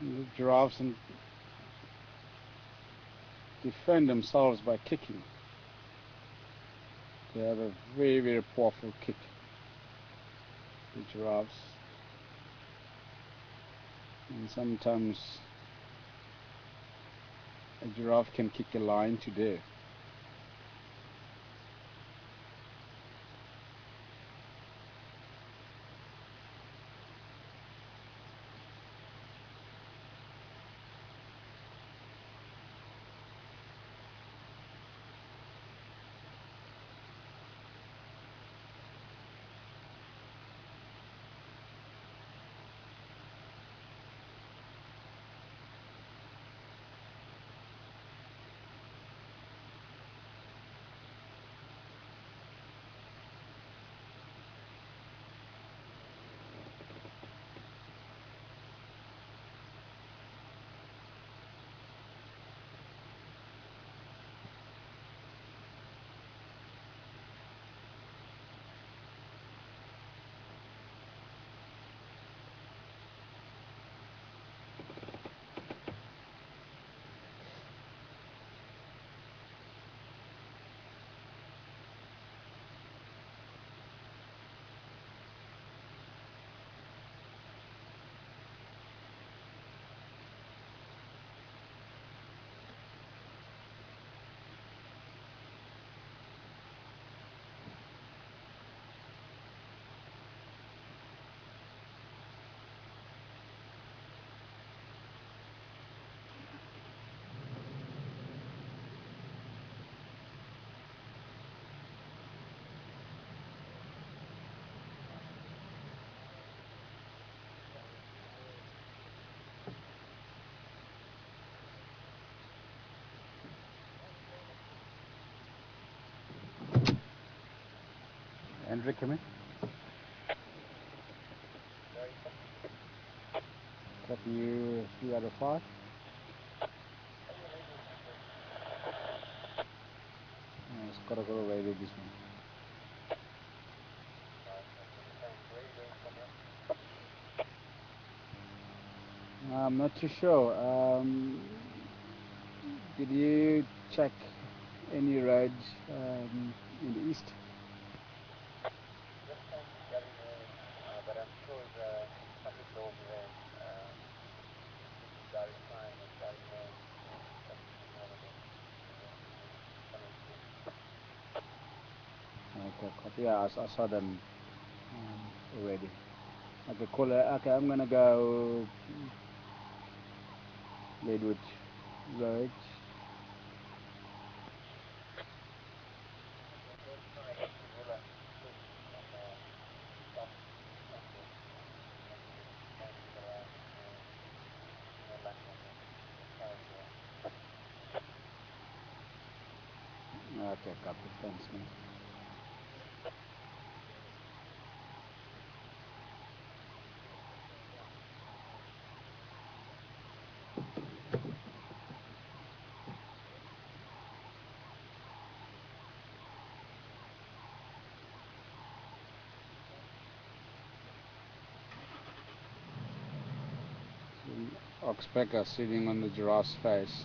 The giraffes defend themselves by kicking. They have a very, very powerful kick, the giraffes. And sometimes a giraffe can kick a lion to death. Andrew, come in. Copy you 3 out of 5. It's got to go away with this one. I'm not too sure. Did you check any roads in the east? But I'm sure some people over there, this is direct time and direct name, something over there. Okay, copy. Yeah, I saw them already. Okay, cool. Okay, I'm gonna go Redwood Road. Okay, copy. Thanks, man. Oxpecker sitting on the giraffe's face.